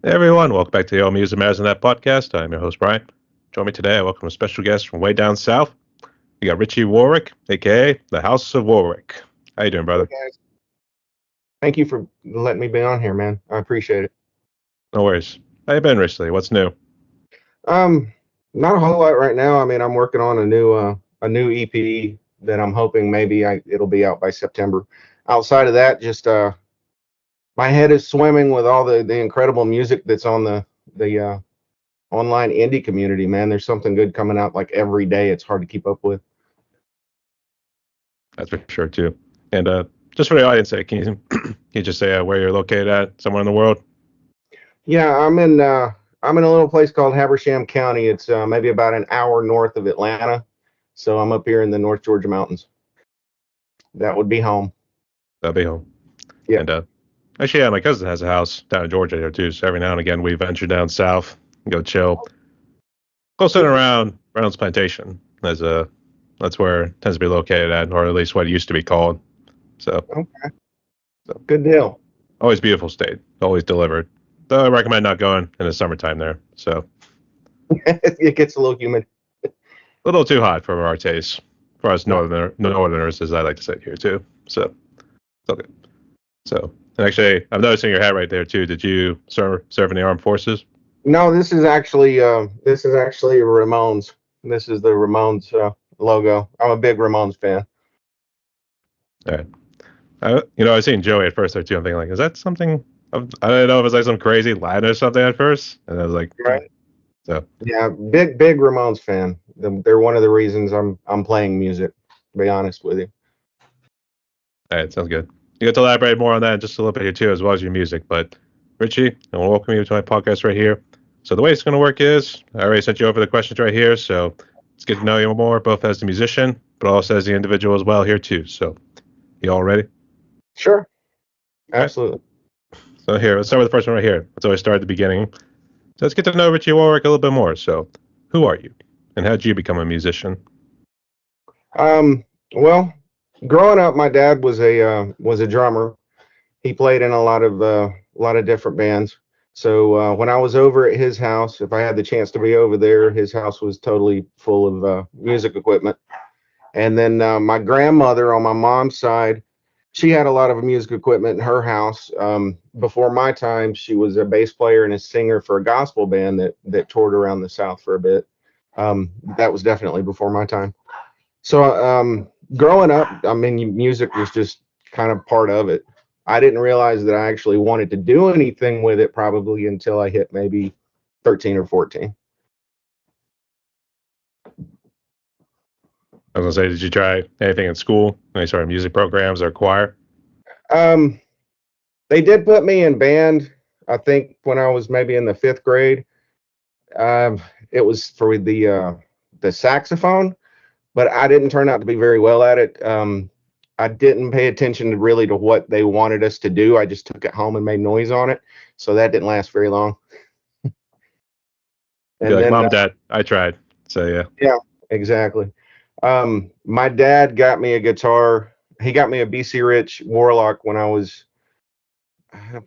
Hey everyone, welcome back to the All Music Matters in That podcast. I'm your host, Brian. Join me today. I welcome a special guest from way down south. We got Richie Warwick, aka the House of Warwick. How you doing, Hey brother? guys, thank you for letting me be on here, man. I appreciate it. No worries. How you been recently? What's new? Um, Not a whole lot right now. I mean, I'm working on a new EP that I'm hoping it'll be out by September. Outside of that, just my head is swimming with all the incredible music that's on the online indie community, man. There's something good coming out like every day. It's hard to keep up with. That's for sure too. And just for the audience sake, can you just say where you're located at, somewhere in the world? Yeah, I'm in a little place called Habersham County. It's maybe about an hour north of Atlanta. So I'm up here in the North Georgia mountains. That would be home. That'll be home. Yeah. And actually, yeah, my cousin has a house down in Georgia here too. So every now and again, we venture down south, and go chill, close in around Brown's Plantation. That's where it tends to be located at, or at least what it used to be called. So, Okay. so Good deal. always beautiful state, always delivered. Though I recommend not going in the summertime there. So It gets a little humid. a little too hot for our taste, for us Yeah. northerners, as I like to say here too. So it's okay. So and actually, I'm noticing your hat right there too. Did you serve in the armed forces? No, this is actually Ramones. This is the Ramones logo. I'm a big Ramones fan. All right. I was seeing Joey at first there too. I'm thinking like, is that something? I don't know if it's like some crazy Latin or something at first, and I was like, Right. so Yeah, big Ramones fan. They're one of the reasons I'm playing music. To be honest with you. all right, sounds good. You get to elaborate more on that in just a little bit here too, as well as your music. But Richie, I want to welcome you to my podcast right here. So the way it's going to work is, I already sent you over the questions right here. So let's get to know you more, both as the musician, but also as the individual as well here too. So you all ready? Sure. All right. Absolutely. So here, let's start with the first one right here. Let's always start at the beginning. So let's get to know Richie Warwick a little bit more. So who are you, and how did you become a musician? Well, growing up, my dad was a drummer. He played in a lot of different bands. So when I was over at his house, if I had the chance to be over there, his house was totally full of music equipment. And then my grandmother on my mom's side, she had a lot of music equipment in her house. Before my time, she was a bass player and a singer for a gospel band that toured around the South for a bit. That was definitely before my time. So growing up, I mean, music was just kind of part of it. I didn't realize that I actually wanted to do anything with it probably until I hit maybe 13 or 14. I was gonna say, did you try anything in school? Any sort of music programs or choir? Um, they did put me in band, I think, when I was maybe in the fifth grade. Um, it was for the saxophone, but I didn't turn out to be very well at it. I didn't pay attention really to what they wanted us to do. I just took it home and made noise on it, so that didn't last very long. Be And like, then Mom, Dad, I tried. So yeah, yeah, exactly. My dad got me a guitar. He got me a BC Rich Warlock when I was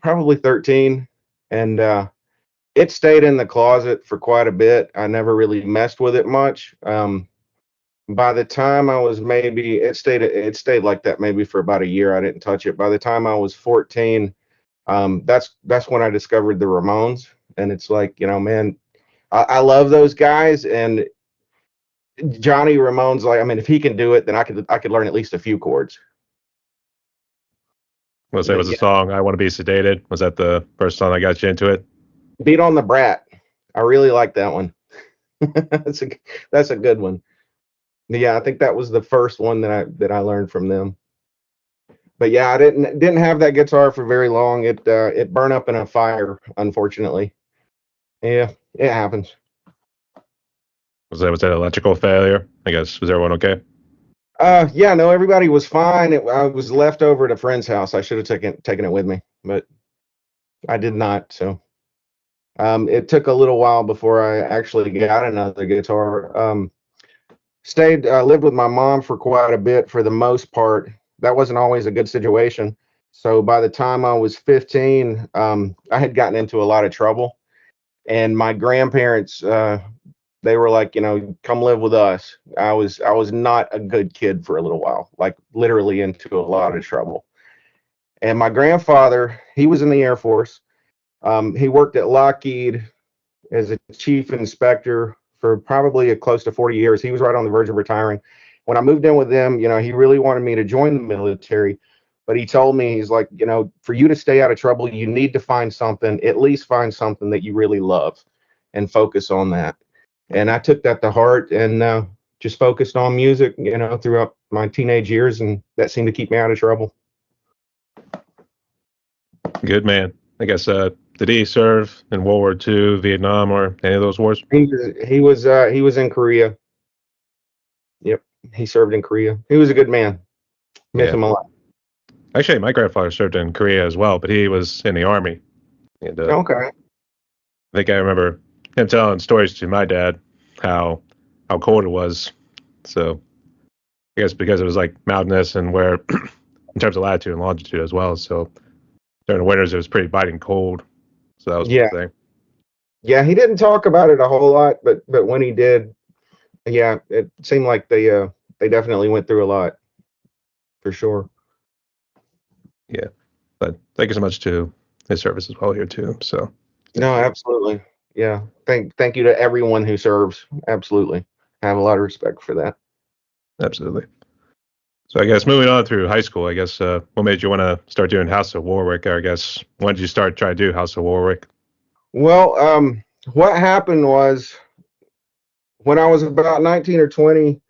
probably 13, and it stayed in the closet for quite a bit. I never really messed with it much. By the time I was maybe it stayed like that maybe for about a year. I didn't touch it. By the time I was 14, that's when I discovered the Ramones, and it's like, man, I love those guys, and Johnny Ramone's like, I mean, if he can do it, then I could learn at least a few chords. let's say it But was a yeah, song. I want to be sedated. Was that the first song that got you into it? Beat on the Brat. I really like that one. that's a that's a good one. Yeah, I think that was the first one that I learned from them. But yeah, I didn't have that guitar for very long. It burned up in a fire, unfortunately. Yeah, it happens. Was that electrical failure? I guess was everyone okay? Yeah, no, everybody was fine. I was left over at a friend's house. I should have taken it with me, but I did not. So it took a little while before I actually got another guitar. Lived with my mom for quite a bit. For the most part, that wasn't always a good situation. So by the time I was 15, I had gotten into a lot of trouble, and my grandparents, they were like, come live with us. I was not a good kid for a little while, like literally into a lot of trouble. And my grandfather, he was in the Air Force. He worked at Lockheed as a chief inspector for probably close to 40 years. He was right on the verge of retiring. When I moved in with him, he really wanted me to join the military, but he told me, he's like, for you to stay out of trouble, you need to find something, at least find something that you really love and focus on that. And I took that to heart and just focused on music, throughout my teenage years, and that seemed to keep me out of trouble. Good man. I guess did he serve in World War II, Vietnam, or any of those wars? He was in Korea. Yep, he served in Korea. He was a good man. Miss Yeah. him a lot. Actually, my grandfather served in Korea as well, but he was in the army. And Okay. I think I remember him telling stories to my dad how cold it was. So I guess because it was like mountainous and where in terms of latitude and longitude as well. So during the winters it was pretty biting cold. So that was Yeah. one thing. Yeah, he didn't talk about it a whole lot, but when he did, yeah, it seemed like they definitely went through a lot, for sure. Yeah. But thank you so much to his service as well here too. So No, absolutely. Yeah. Thank you to everyone who serves. Absolutely. I have a lot of respect for that. absolutely. So I guess moving on through high school, I guess what made you want to start doing House of Warwick? Or I guess when did you start trying to do House of Warwick? Well, what happened was when I was about 19 or 20,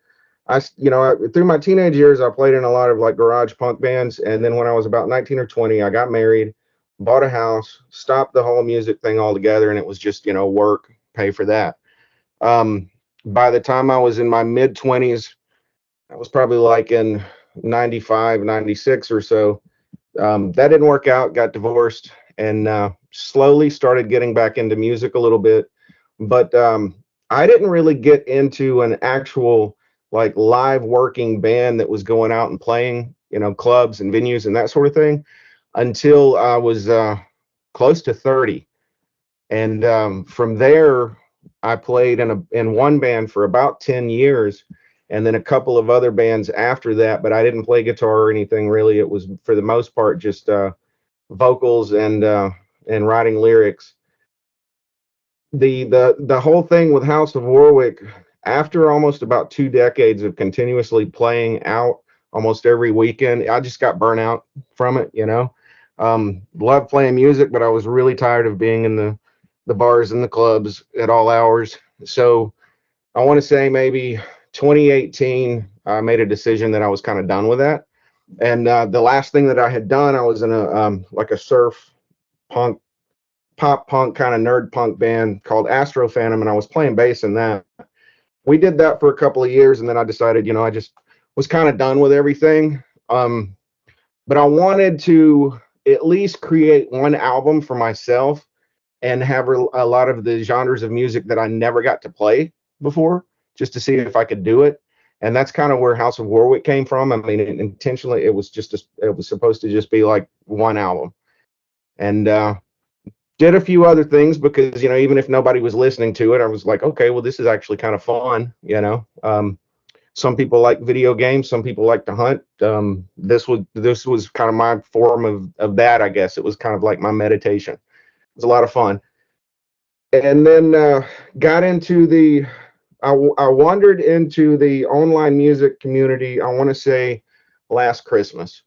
through my teenage years, I played in a lot of like garage punk bands. And then when I was about 19 or 20, I got married, bought a house, stopped the whole music thing altogether. And it was just, work, pay for that. By the time I was in my mid 20s, I was probably like in 95, 96 or so. That didn't work out, got divorced, and slowly started getting back into music a little bit. But I didn't really get into an actual like live working band that was going out and playing, clubs and venues and that sort of thing until I was close to 30. And from there, I played in one band for about 10 years, and then a couple of other bands after that. But I didn't play guitar or anything really. It was for the most part just vocals and writing lyrics. The whole thing with House of Warwick, after almost about 2 decades of continuously playing out almost every weekend, I just got burnt out from it. Loved playing music, but I was really tired of being in the bars and the clubs at all hours. So I want to say maybe 2018, I made a decision that I was kind of done with that. And the last thing that I had done, I was in a like a surf punk, pop punk kind of nerd punk band called Astro Phantom, and I was playing bass in that. We did that for a couple of years, and then I decided, I just was kind of done with everything. But I wanted to at least create one album for myself and have a lot of the genres of music that I never got to play before, just to see if I could do it. And that's kind of where House of Warwick came from. I mean, intentionally, it was it was supposed to just be like one album, and did a few other things because even if nobody was listening to it, I was like, okay, well, this is actually kind of fun. Some people like video games, some people like to hunt. This was kind of my form of that, I guess. It was kind of like my meditation. It was a lot of fun. And then got into I wandered into the online music community, I want to say last Christmas.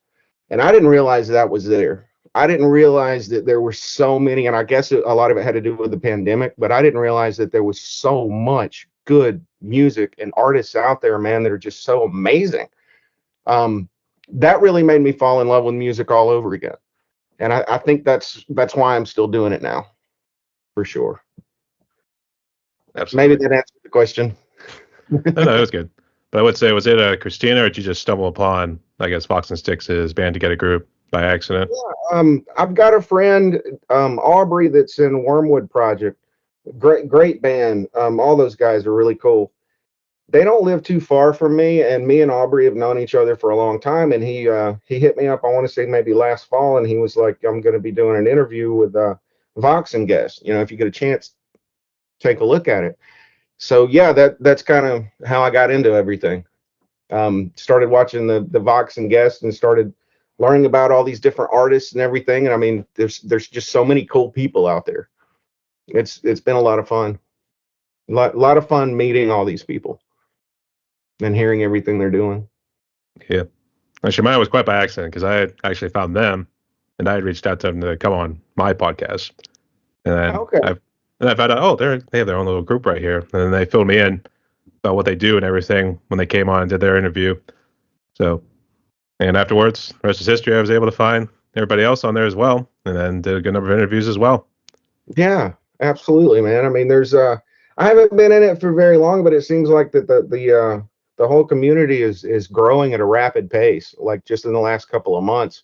And I didn't realize that was there. I didn't realize that there were so many, and I guess a lot of it had to do with the pandemic, but I didn't realize that there was so much good music and artists out there, man, that are just so amazing. That really made me fall in love with music all over again. And I think that's why I'm still doing it now, for sure. Absolutely. Maybe that answered the question. No, it was good. But I would say, was it Christina, or did you just stumble upon, I guess, Fox and Styx' Band to Get a Group by accident? I've got a friend, Aubrey, that's in Wormwood Project. Great band. All those guys are really cool. they don't live too far from me, and me and Aubrey have known each other for a long time. And he hit me up, I want to say maybe last fall, and he was like, I'm going to be doing an interview with Vox and Guest. You know, if you get a chance, take a look at it. So yeah, that's kind of how I got into everything. Started watching the Vox and Guest, and started learning about all these different artists and everything. And I mean, there's just so many cool people out there. It's been a lot of fun. Lot of fun meeting all these people and hearing everything they're doing. Yeah. Actually, mine was quite by accident because I had actually found them, and I had reached out to them to come on my podcast, and then Okay. I found out, oh, they have their own little group right here, and then they filled me in about what they do and everything when they came on and did their interview. So, and afterwards, the rest is history. I was able to find everybody else on there as well, and then did a good number of interviews as well. Yeah, absolutely, man. I mean, there's I haven't been in it for very long, but it seems like that the whole community is growing at a rapid pace, like just in the last couple of months.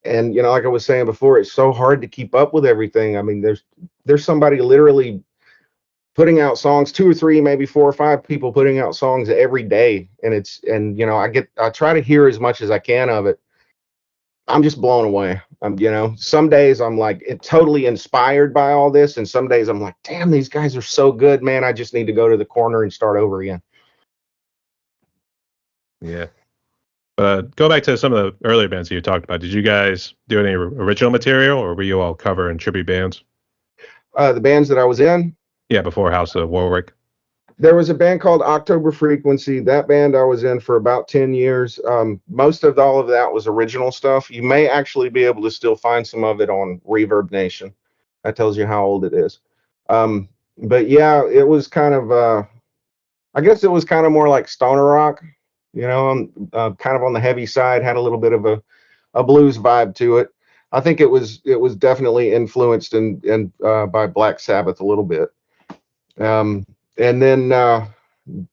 And you know, like I was saying before, it's so hard to keep up with everything. I mean, there's somebody literally putting out songs, two or three, maybe four or five people putting out songs every day. And you know, I try to hear as much as I can of it. I'm just blown away. You know, some days I'm like totally inspired by all this, and some days I'm like, damn, these guys are so good, man. I just need to go to the corner and start over again. Yeah. Go back to some of the earlier bands that you talked about. Did you guys do any original material, or were you all cover and tribute bands? The bands that I was in, Yeah, before House of Warwick. there was a band called October Frequency. That band I was in for about 10 years. Most of all of that was original stuff. You may actually be able to still find some of it on Reverb Nation. That tells you how old it is. But yeah, it was kind of, I guess it was kind of more like stoner rock, you know, kind of on the heavy side, had a little bit of a blues vibe to it. I think it was definitely influenced by Black Sabbath a little bit. And then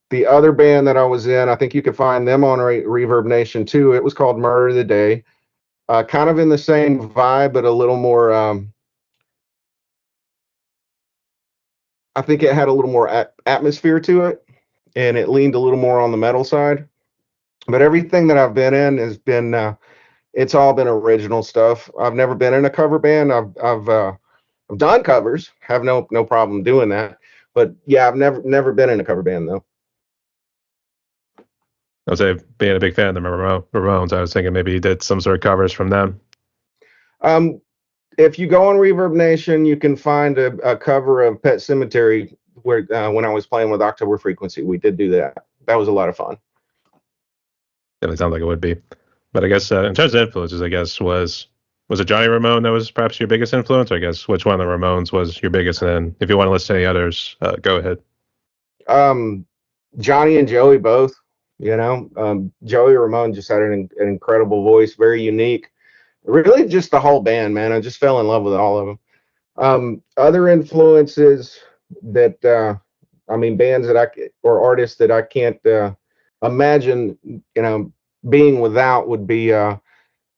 the other band that I was in, I think you could find them on Reverb Nation too. It was called Murder of the Day. Kind of in the same vibe, but a little more. I think it had a little more atmosphere to it, and it leaned a little more on the metal side. But everything that I've been in has been, it's all been original stuff. I've never been in a cover band. I've done covers, have no problem doing that. But yeah, I've never been in a cover band though. I was being a big fan of the Ramones. I was thinking maybe you did some sort of covers from them. If you go on Reverb Nation, you can find a cover of Pet Cemetery where when I was playing with October Frequency, we did do that. That was a lot of fun. Definitely sounds like it would be. But I guess in terms of influences, I guess was it Johnny Ramone that was perhaps your biggest influence? Or I guess which one of the Ramones was your biggest? And then if you want to list any others, go ahead. Johnny and Joey both. You know, Joey Ramone just had an incredible voice, very unique. Really, just the whole band, man. I just fell in love with all of them. Other influences that I mean, bands that or artists that I can't imagine, you know, being without would be. I'm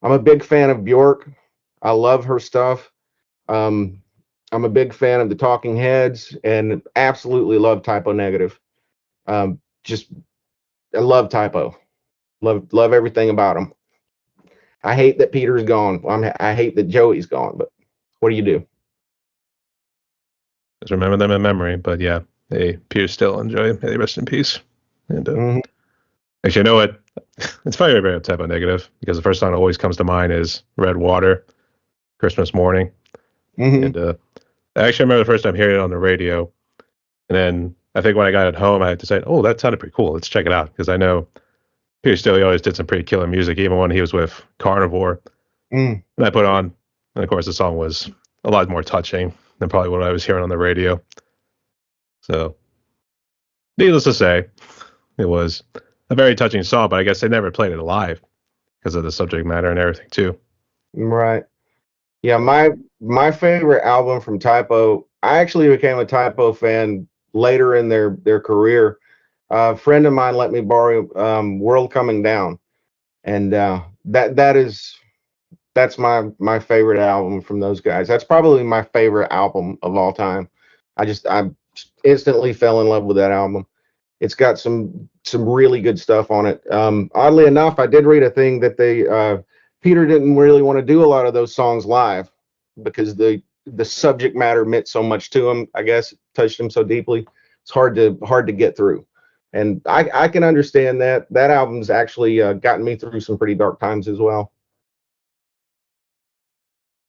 a big fan of Bjork. I love her stuff. Um, I'm a big fan of the Talking Heads, and absolutely love Typo Negative. Just I love Typo. Love everything about them. I hate that Peter's gone. I hate that Joey's gone. But what do you do? Just remember them in memory. But yeah, they Pierce still enjoy. May they rest in peace. And actually, you know what? It's funny about Typo Negative because the first song that always comes to mind is Red Water, Christmas Morning. And I actually remember the first time hearing it on the radio. And then I think when I got it home, I decided, oh, that sounded pretty cool. Let's check it out. Because I know Peter Steele always did some pretty killer music, even when he was with Carnivore. And I put on, and of course, the song was a lot more touching than probably what I was hearing on the radio. So, needless to say, it was a very touching song, but I guess they never played it live because of the subject matter and everything, too. Right. Yeah, my favorite album from Typo, I actually became a Typo fan later in their career. A friend of mine let me borrow World Coming Down, and that's my favorite album from those guys. That's probably my favorite album of all time. I instantly fell in love with that album. It's got some really good stuff on it. Oddly enough, I did read a thing that Peter didn't really want to do a lot of those songs live because the subject matter meant so much to him. I guess it touched him so deeply. It's hard to get through, and I can understand that. That album's actually gotten me through some pretty dark times as well.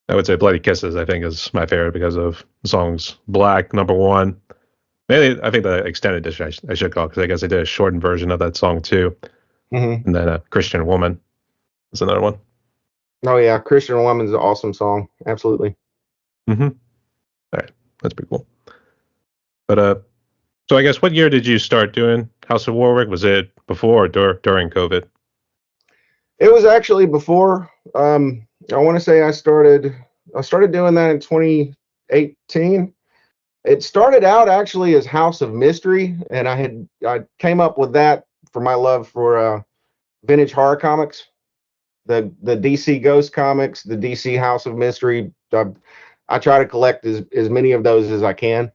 I would say Bloody Kisses, I think, is my favorite because of the songs Black, number one. Maybe I think the extended edition I should call, because I guess they did a shortened version of that song too. Mm-hmm. And then Christian Woman is another one. Oh yeah, Christian Woman's an awesome song. Absolutely. Mm-hmm. All right, that's pretty cool. But so I guess what year did you start doing House of Warwick? Was it before or during COVID? It was actually before. I want to say I started doing that in 2018. It started out actually as House of Mystery, and I came up with that for my love for vintage horror comics, the DC Ghost comics, the DC House of Mystery. I try to collect as many of those as I can.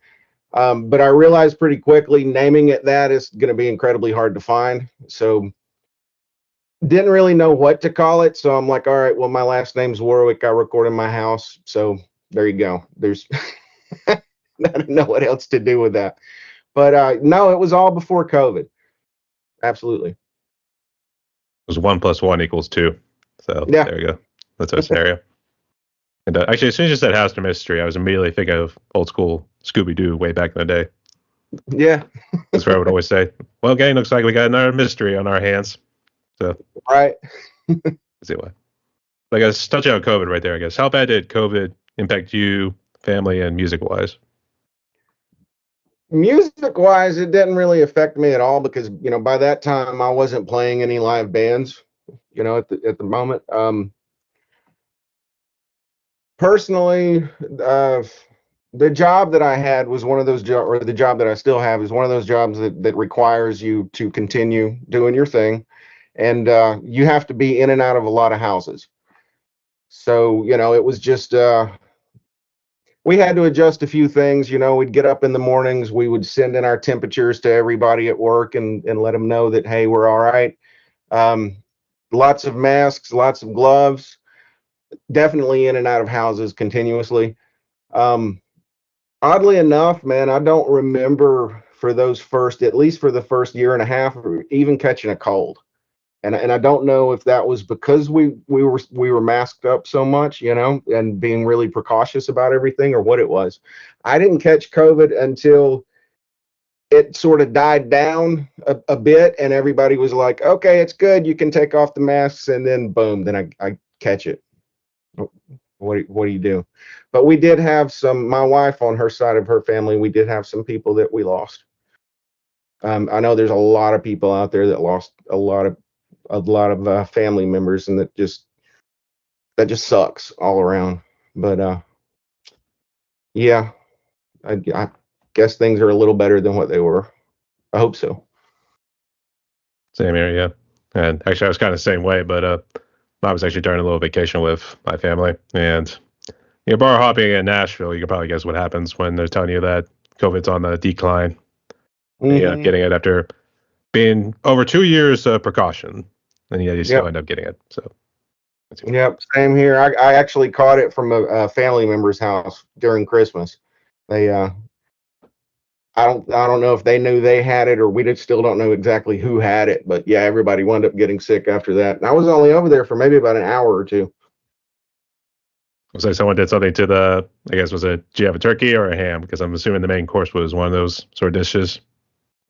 But I realized pretty quickly naming it that is going to be incredibly hard to find. So didn't really know what to call it. So I'm like, all right, well, my last name's Warwick. I record in my house. So there you go. There's I didn't know what else to do with that. But no, it was all before COVID. Absolutely. It was 1 + 1 = 2. So yeah. There we go. That's our scenario. And actually, as soon as you said House of Mystery, I was immediately thinking of old school Scooby-Doo way back in the day. Yeah. That's where I would always say, well, gang, looks like we got another mystery on our hands. So right. Let's see why. I guess touching on COVID right there, I guess. How bad did COVID impact you, family, and music-wise? Music-wise, it didn't really affect me at all because, by that time I wasn't playing any live bands, at the moment. Personally, the job that I had was one of those jobs, or the job that I still have is one of those jobs that requires you to continue doing your thing. And you have to be in and out of a lot of houses. So, it was just, we had to adjust a few things. We'd get up in the mornings, we would send in our temperatures to everybody at work and let them know that, hey, we're all right. Lots of masks, lots of gloves, definitely in and out of houses continuously. Oddly enough, man, I don't remember at least for the first year and a half, even catching a cold. And I don't know if that was because we were masked up so much, and being really precautious about everything, or what it was. I didn't catch COVID until it sort of died down a bit, and everybody was like, "Okay, it's good. You can take off the masks," and then boom, then I catch it. What do you do? But we did have my wife on her side of her family, we did have some people that we lost. I know there's a lot of people out there that lost a lot of family members, and that just sucks all around. But yeah, I guess things are a little better than what they were. I hope so. Same here, yeah. And actually, I was kind of the same way, but I was actually during a little vacation with my family, and bar hopping in Nashville, you can probably guess what happens when they're telling you that COVID's on the decline. Mm-hmm. Getting it after being over 2 years of precaution, and you still end up getting it. So, yep, same here. I actually caught it from a family member's house during Christmas. They I don't know if they knew they had it, or we still don't know exactly who had it, but yeah, everybody wound up getting sick after that. And I was only over there for maybe about an hour or two. So someone did something to did you have a turkey or a ham? Because I'm assuming the main course was one of those sort of dishes.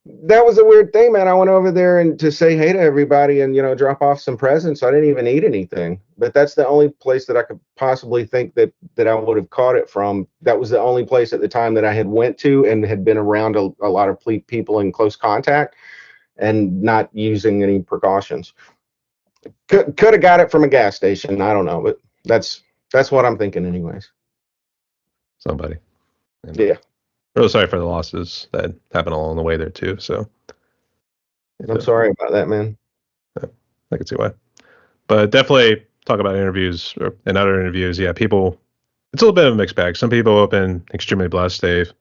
That was a weird thing, man. I went over there and to say hey to everybody and, drop off some presents. I didn't even eat anything, but that's the only place that I could possibly think that I would have caught it from. That was the only place at the time that I had went to and had been around a lot of people in close contact and not using any precautions. Could have got it from a gas station. I don't know, but that's what I'm thinking anyways. Somebody. Yeah. Really sorry for the losses that happened along the way there too. So I'm sorry about that, man. I can see why. But definitely talk about interviews and other interviews. Yeah, people, it's a little bit of a mixed bag. Some people have been extremely blessed. They've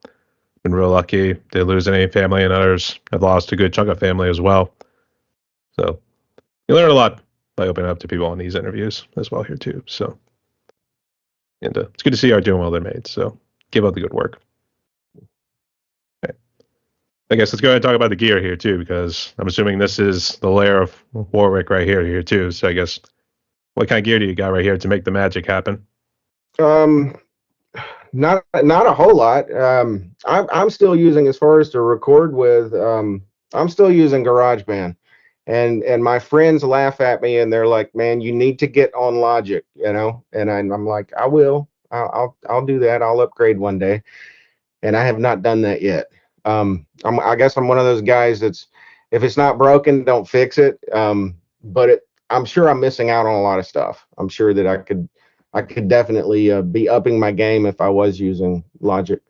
been real lucky. Didn't lose any family, and others have lost a good chunk of family as well. So you learn a lot by opening up to people on these interviews as well here too. So, and it's good to see you are doing well they're made. So keep up the good work. Okay. I guess let's go ahead and talk about the gear here too, because I'm assuming this is the lair of Warwick right here too. So I guess what kind of gear do you got right here to make the magic happen? Not a whole lot. I'm still using, as far as to record with, I'm still using GarageBand, and my friends laugh at me and they're like, "Man, you need to get on Logic," you know. And I'm like, "I will. I'll do that. I'll upgrade one day." And I have not done that yet. I guess I'm one of those guys that's, if it's not broken, don't fix it. But I'm sure I'm missing out on a lot of stuff. I'm sure that I could definitely be upping my game if I was using Logic.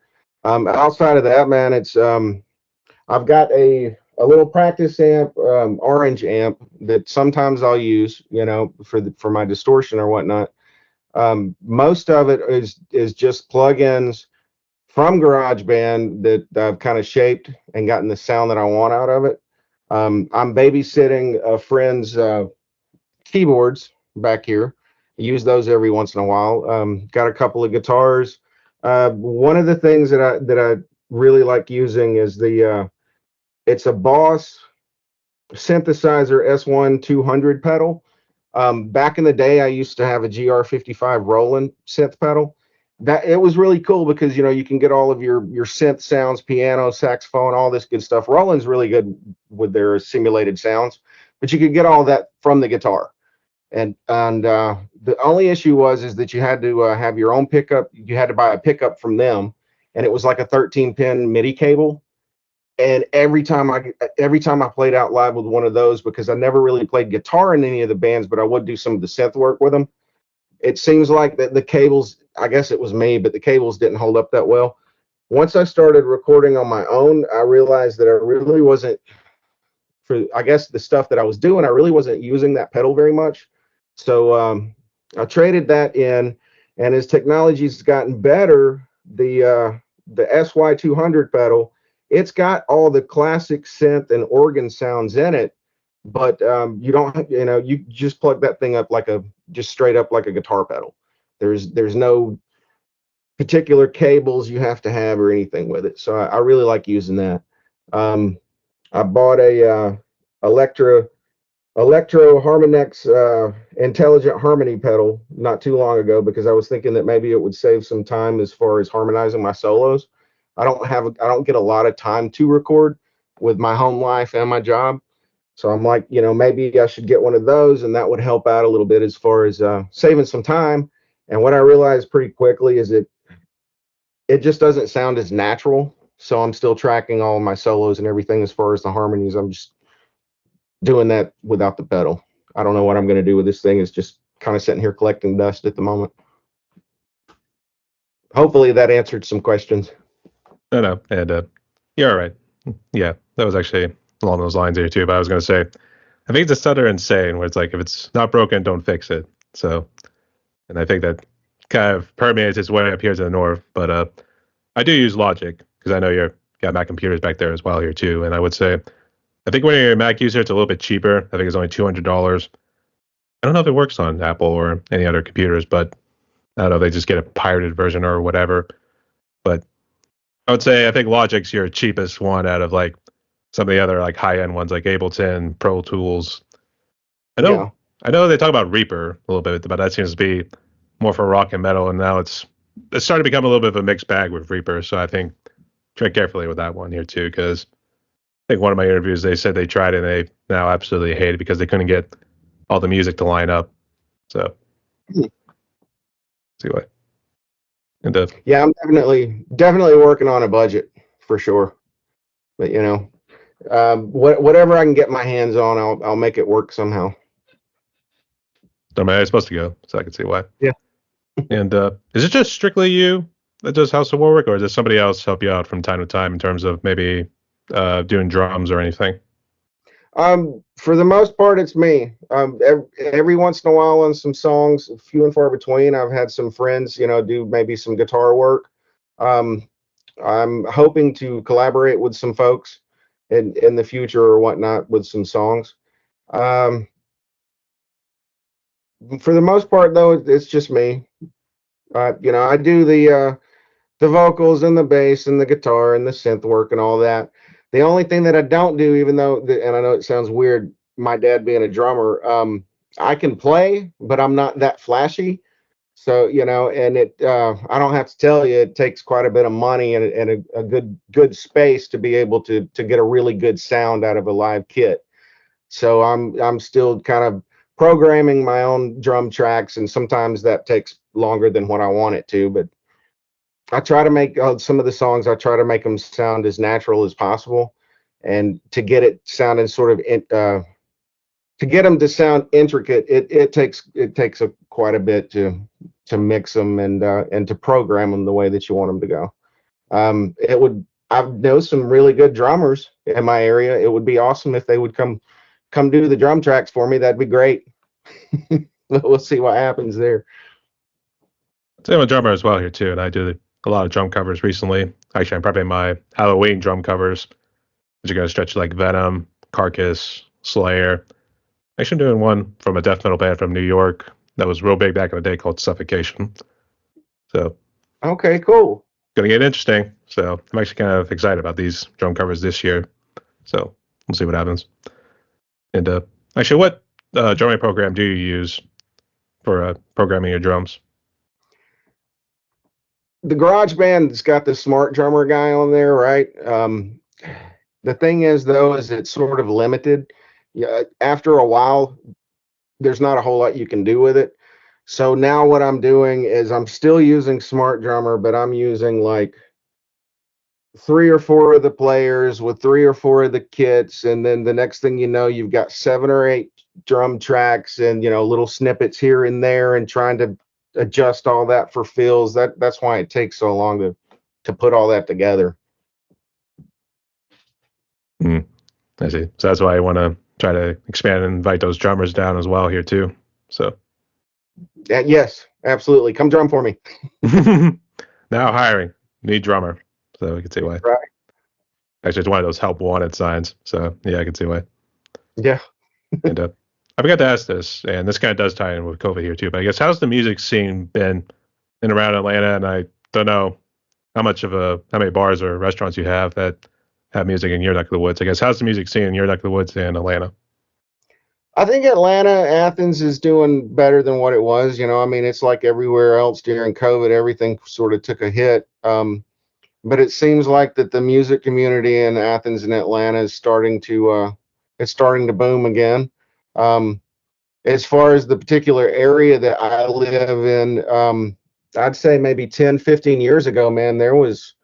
Outside of that, man, it's I've got a little practice amp, orange amp that sometimes I'll use, you know, for my distortion or whatnot. Most of it is just plugins from GarageBand that I've kind of shaped and gotten the sound that I want out of it. I'm babysitting a friend's keyboards back here. I use those every once in a while. Got a couple of guitars. One of the things that I really like using is it's a Boss synthesizer S1 200 pedal. Back in the day, I used to have a GR55 Roland synth pedal. That it was really cool because, you know, you can get all of your synth sounds, piano, saxophone, all this good stuff. Roland's really good with their simulated sounds, but you could get all that from the guitar. And the only issue was that you had to have your own pickup. You had to buy a pickup from them, and it was like a 13-pin MIDI cable. And every time I played out live with one of those, because I never really played guitar in any of the bands, but I would do some of the synth work with them. It seems like that the cables, I guess it was me, but the cables didn't hold up that well. Once I started recording on my own, I realized that I really wasn't, for I guess the stuff that I was doing, I really wasn't using that pedal very much. So I traded that in, and as technology's gotten better, the SY200 pedal, it's got all the classic synth and organ sounds in it, but you don't, you know, you just plug that thing up just straight up like a guitar pedal. There's no particular cables you have to have or anything with it. So I really like using that. I bought a Electro Harmonix Intelligent Harmony pedal not too long ago because I was thinking that maybe it would save some time as far as harmonizing my solos. I don't get a lot of time to record with my home life and my job. So I'm like, you know, maybe I should get one of those, and that would help out a little bit as far as saving some time. And what I realized pretty quickly is it just doesn't sound as natural. So I'm still tracking all of my solos and everything as far as the harmonies. I'm just doing that without the pedal. I don't know what I'm going to do with this thing. It's just kind of sitting here collecting dust at the moment. Hopefully that answered some questions. No, and you're all right. Yeah, that was actually along those lines here too. But I was going to say, I think it's a stutter and saying where it's like, if it's not broken, don't fix it. So, and I think that kind of permeates its way up here to the north. But I do use Logic because I know you're got Mac computers back there as well here too. And I would say, I think when you're a Mac user, it's a little bit cheaper. I think it's only $200. I don't know if it works on Apple or any other computers, but I don't know if they just get a pirated version or whatever. But I would say I think Logic's your cheapest one out of like some of the other like high end ones like Ableton, Pro Tools. Yeah. I know they talk about Reaper a little bit, but that seems to be more for rock and metal, and now it's starting to become a little bit of a mixed bag with Reaper. So I think tread carefully with that one here too, because I think one of my interviews they said they tried it and they now absolutely hate it because they couldn't get all the music to line up. So see what. And yeah, I'm definitely working on a budget for sure. But you know, whatever I can get my hands on, I'll make it work somehow. I mean, it's supposed to go, so I can see why. Yeah. And is it just strictly you that does House of Warwick, or does somebody else help you out from time to time in terms of maybe doing drums or anything? For the most part, it's me. Every once in a while on some songs, few and far between, I've had some friends, you know, do maybe some guitar work. I'm hoping to collaborate with some folks in the future or whatnot with some songs. Um, for the most part, though, it's just me. I do the vocals and the bass and the guitar and the synth work and all that. The only thing that I don't do, even though, and I know it sounds weird, my dad being a drummer, I can play, but I'm not that flashy. So, and I don't have to tell you, it takes quite a bit of money and a good space to be able to get a really good sound out of a live kit. So I'm still kind of programming my own drum tracks, and sometimes that takes longer than what I want it to. But I try to make some of the songs. I try to make them sound as natural as possible, and to get it sounding sort of to get them to sound intricate, it takes quite a bit to mix them and to program them the way that you want them to go. It would I know some really good drummers in my area. It would be awesome if they would come do the drum tracks for me. That'd be great. We'll see what happens there. So I'm a drummer as well here too, and I do a lot of drum covers recently. Actually, I'm prepping my Halloween drum covers, which are going to stretch like Venom, Carcass, Slayer. Actually, I'm doing one from a death metal band from New York that was real big back in the day called Suffocation. So, Okay, cool. going to get interesting. So, I'm actually kind of excited about these drum covers this year. So, we'll see what happens. And actually, what drumming program do you use for programming your drums? The garage band's got the smart drummer guy on there, right? The thing is, though, is it's sort of limited. Yeah, after a while, there's not a whole lot you can do with it. So now what I'm doing is I'm still using smart drummer, but I'm using like three or four of the players with three or four of the kits, and then the next thing you know, you've got 7 or 8 drum tracks and little snippets here and there, and trying to adjust all that for fills. That's why it takes so long to put all that together. I see. So that's why I want to try to expand and invite those drummers down as well here too. So Yes, absolutely. Come drum for me. now hiring, need drummer. So I can see why. Right. Actually, it's one of those help wanted signs. So yeah, I can see why. Yeah. And I forgot to ask this, and this kind of does tie in with COVID here too. But I guess how's the music scene been in and around Atlanta? And I don't know how many bars or restaurants you have that have music in your neck of the woods. I guess how's the music scene in your neck of the woods in Atlanta? I think Atlanta, Athens is doing better than what it was. I mean, it's like everywhere else during COVID, everything sort of took a hit. But it seems like that the music community in Athens and Atlanta is starting to boom again. Um, as far as the particular area that I live in, I'd say maybe 10, 15 years ago, man, there was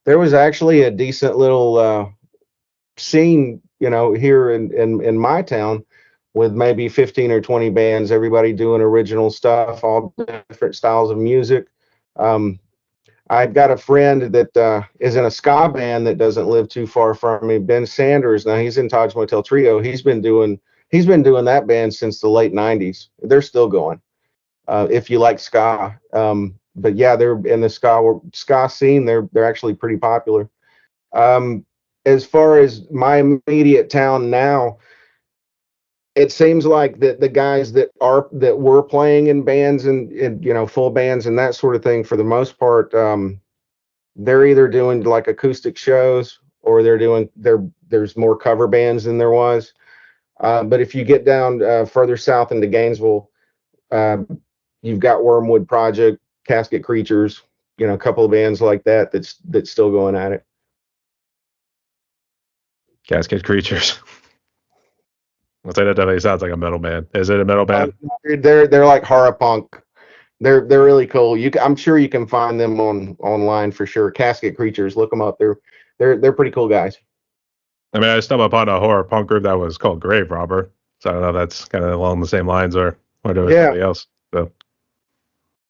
actually a decent little scene, here in my town, with maybe 15 or 20 bands, everybody doing original stuff, all different styles of music. I've got a friend that is in a ska band that doesn't live too far from me, Ben Sanders. Now he's in Taj Motel Trio. He's been doing that band since the late '90s. They're still going. If you like ska, but yeah, they're in the ska scene. They're actually pretty popular. Um, as far as my immediate town now, it seems like that the guys that were playing in bands and full bands and that sort of thing, for the most part, they're either doing like acoustic shows, or there's more cover bands than there was. But if you get down further south into Gainesville, uh, you've got Wormwood Project, Casket Creatures, a couple of bands like that's still going at it. Casket Creatures. I'll say that definitely sounds like a metal band. Is it a metal band? They're like horror punk. They're really cool. I'm sure you can find them online for sure. Casket Creatures, look them up. They're pretty cool guys. I mean, I stumbled upon a horror punk group that was called Grave Robber. So I don't know if that's kind of along the same lines or whether it's somebody else. So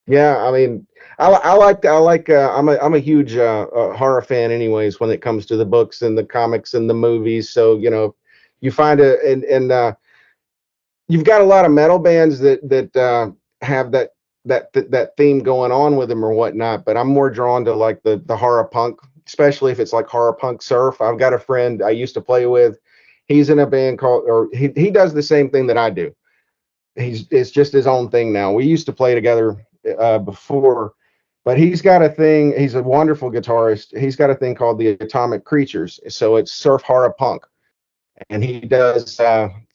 Yeah, I mean, I'm a huge horror fan, anyways, when it comes to the books and the comics and the movies. So you find and you've got a lot of metal bands that have that theme going on with them or whatnot. But I'm more drawn to like the horror punk especially if it's like horror punk surf. I've got a friend I used to play with. He's in a band called, or he does the same thing that I do. It's just his own thing now. We used to play together before, but he's got a thing. He's a wonderful guitarist. He's got a thing called the Atomic Creatures. So it's surf horror punk, and he does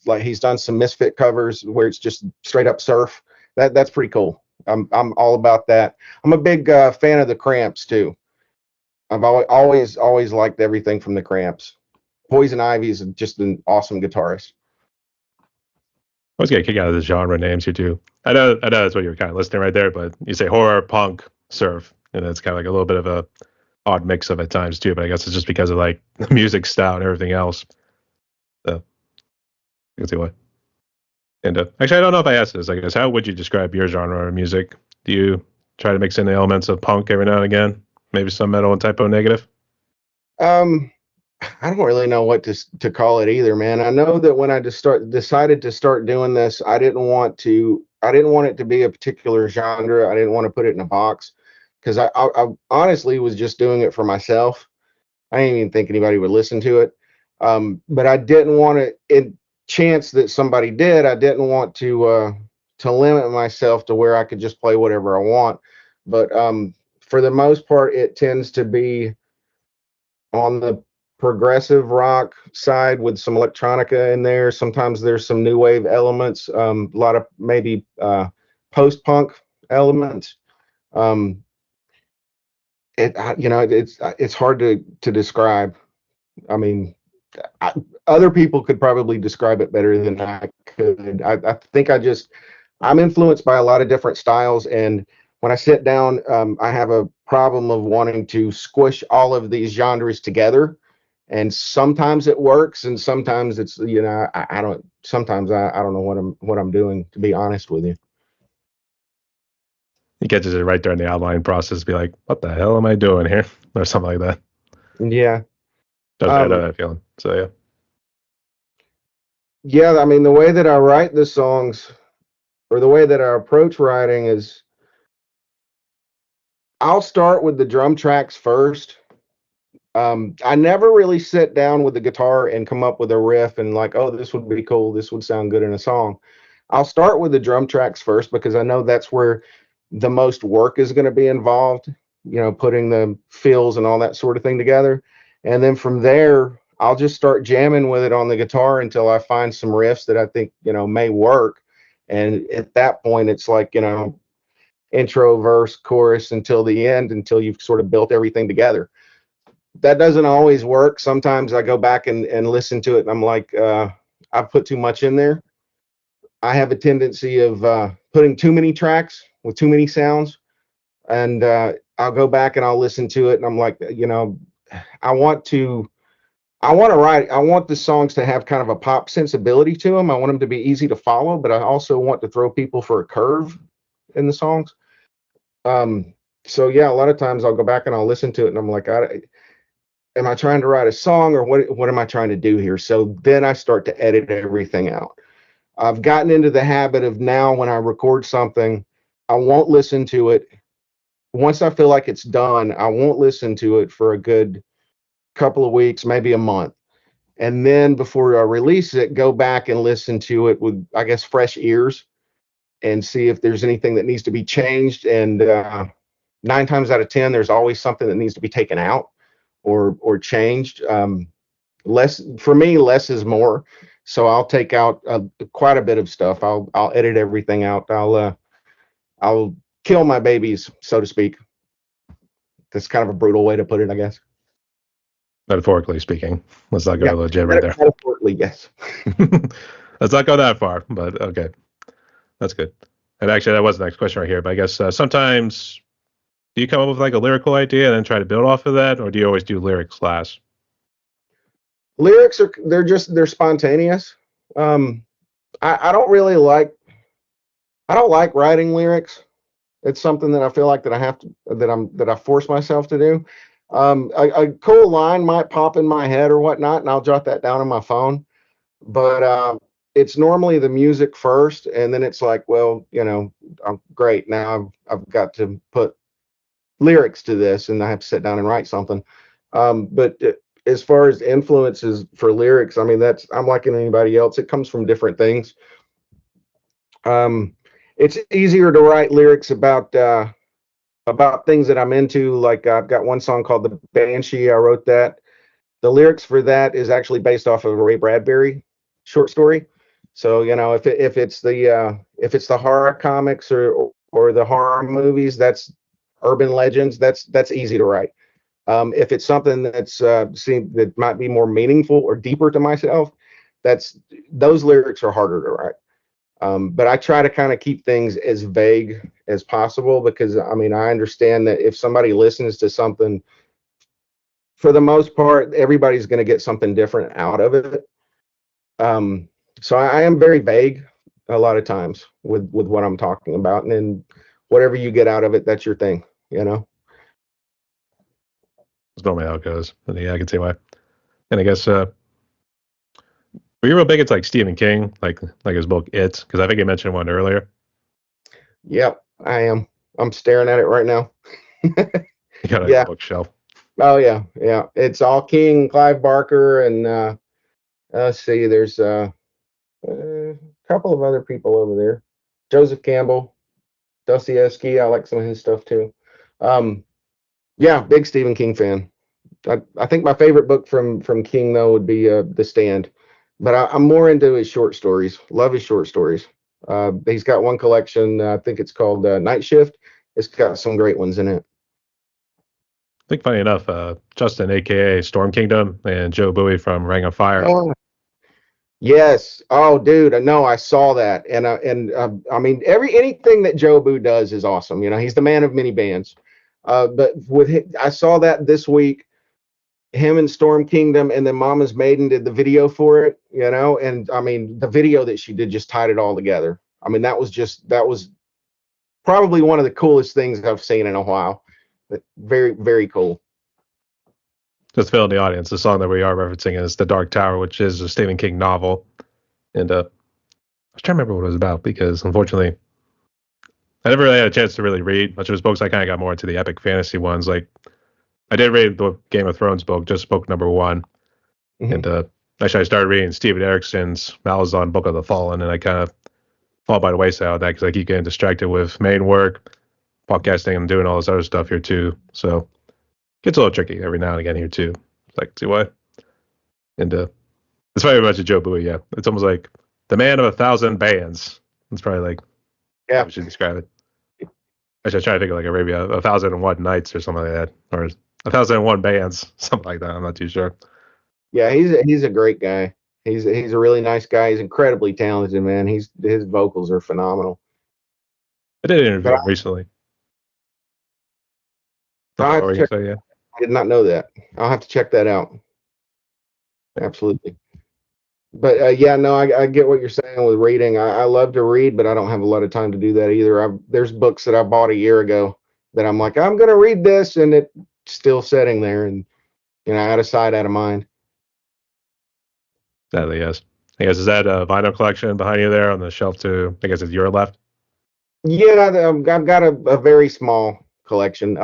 like he's done some Misfit covers where it's just straight up surf. That's pretty cool. I'm all about that. I'm a big fan of the Cramps too. I've always liked everything from the Cramps. Poison Ivy is just an awesome guitarist. I was getting a kick out of the genre names here too. I know that's what you were kind of listing right there, but you say horror, punk, surf, and it's kind of like a little bit of a odd mix of at times too. But I guess it's just because of like the music style and everything else. So you can see why. And actually, I don't know if I asked this. I guess how would you describe your genre of music? Do you try to mix in the elements of punk every now and again? Maybe some metal and typo negative? I don't really know what to call it either, man. I know that when I decided to start doing this, I didn't want it to be a particular genre. I didn't want to put it in a box because I honestly was just doing it for myself. I didn't even think anybody would listen to it. But I didn't want to, in chance that somebody did, I didn't want to limit myself to where I could just play whatever I want. But for the most part, it tends to be on the progressive rock side with some electronica in there. Sometimes there's some new wave elements, a lot of maybe post-punk elements. It's hard to describe. I mean, other people could probably describe it better than I could. I think I'm influenced by a lot of different styles, and when I sit down, I have a problem of wanting to squish all of these genres together. And sometimes it works, and sometimes it's I don't. Sometimes I don't know what I'm doing, to be honest with you. You catches it right during the outline process, be like, "What the hell am I doing here?" or something like that. Yeah, I know that feeling. So yeah. Yeah, I mean, the way that I write the songs, or the way that I approach writing is, I'll start with the drum tracks first. I never really sit down with the guitar and come up with a riff and like, oh, this would be cool. This would sound good in a song. I'll start with the drum tracks first because I know that's where the most work is going to be involved, putting the fills and all that sort of thing together. And then from there, I'll just start jamming with it on the guitar until I find some riffs that I think, may work. And at that point, it's like, intro, verse, chorus until the end, until you've sort of built everything together. That doesn't always work. Sometimes I go back and listen to it and I'm like, I've put too much in there. I have a tendency of putting too many tracks with too many sounds, and I'll go back and I'll listen to it and I'm like, I want to write. I want the songs to have kind of a pop sensibility to them. I want them to be easy to follow, but I also want to throw people for a curve in the songs. So yeah, a lot of times I'll go back and I'll listen to it and I'm like, am I trying to write a song, or what am I trying to do here? So then I start to edit everything out. I've gotten into the habit of now when I record something, I won't listen to it. Once I feel like it's done, I won't listen to it for a good couple of weeks, maybe a month. And then before I release it, go back and listen to it with, I guess, fresh ears and see if there's anything that needs to be changed. And 9 times out of 10, there's always something that needs to be taken out or changed. Less for me, less is more. So I'll take out quite a bit of stuff. I'll edit everything out. I'll kill my babies, so to speak. That's kind of a brutal way to put it, I guess. Metaphorically speaking, let's not go legit right there. Metaphorically, yes. Let's not go that far, but okay, that's good. And actually, that was the next question right here. But I guess sometimes, do you come up with like a lyrical idea and then try to build off of that, or do you always do lyrics last? Lyrics they're spontaneous. I don't really like writing lyrics. It's something that I feel like that I force myself to do. A cool line might pop in my head or whatnot, and I'll jot that down on my phone. But it's normally the music first, and then it's like, well, I'm great. Now I've got to put lyrics to this, and I have to sit down and write something. But as far as influences for lyrics, I mean, I'm like anybody else. It comes from different things. Um, it's easier to write lyrics about things that I'm into. Like I've got one song called "The Banshee." I wrote that. The lyrics for that is actually based off of a Ray Bradbury short story. So if it's the horror comics or the horror movies, that's urban legends. That's easy to write. If it's something that might be more meaningful or deeper to myself, that's those lyrics are harder to write. But I try to kind of keep things as vague as possible because I mean I understand that if somebody listens to something, for the most part, everybody's going to get something different out of it. Um, so I am very vague a lot of times with what I'm talking about, and then whatever you get out of it, that's your thing, you know. That's normally how it goes. And yeah, I can see why. And I guess were you real big into like Stephen King, like his book It? Because I think you mentioned one earlier. Yep, I am. I'm staring at it right now. You got it on your Yeah. bookshelf. Oh yeah, yeah. It's all King, Clive Barker, and let's see. There's a couple of other people over there. Joseph Campbell, Dostoevsky. I like some of his stuff too. Um, yeah, big Stephen King fan. I think my favorite book from King though would be The Stand, but I'm more into his short stories. Love his short stories. He's got one collection. I think it's called Night Shift. It's got some great ones in it. I think funny enough, Justin, aka Storm Kingdom, and Joe Bowie from Ring of Fire. Oh, yes. Oh, dude. No, I saw that, and I mean, anything that Joe Boo does is awesome. You know, he's the man of many bands. But I saw that this week. Him and Storm Kingdom, and then Mama's Maiden did the video for it. You know, and I mean, the video that she did just tied it all together. I mean, that was probably one of the coolest things I've seen in a while. But very, very cool. Just fill in the audience. The song that we are referencing is The Dark Tower, which is a Stephen King novel. And I was trying to remember what it was about because unfortunately I never really had a chance to really read much of his books. I kind of got more into the epic fantasy ones. Like I did read the Game of Thrones book, just book number one. Mhm. And actually I started reading Steven Erickson's Malazan Book of the Fallen, and I kind of fall by the wayside of that because I keep getting distracted with main work, podcasting, and doing all this other stuff here too. So it gets a little tricky every now and again here too. It's like, see why? And it's very much a Joe Bowie, yeah. It's almost like the man of 1,000 bands. That's probably like how Yeah, we should describe it. Actually, I try to think of like maybe 1,001 nights or something like that, or 1,001 bands, something like that. I'm not too sure. yeah. He's a great guy. He's a really nice guy. He's incredibly talented, man. His vocals are phenomenal. I did interview But him recently. I What have were to you check. gonna say? Yeah. I did not know that. I'll have to check that out. Absolutely. But yeah, no, I get what you're saying with reading. I love to read, but I don't have a lot of time to do that either. There's books that I bought a year ago that I'm like, I'm gonna read this, and it's still sitting there, and out of sight, out of mind. Sadly, yes. I guess is that a vinyl collection behind you there on the shelf too? I guess it's your left. Yeah, I've got a very small collection.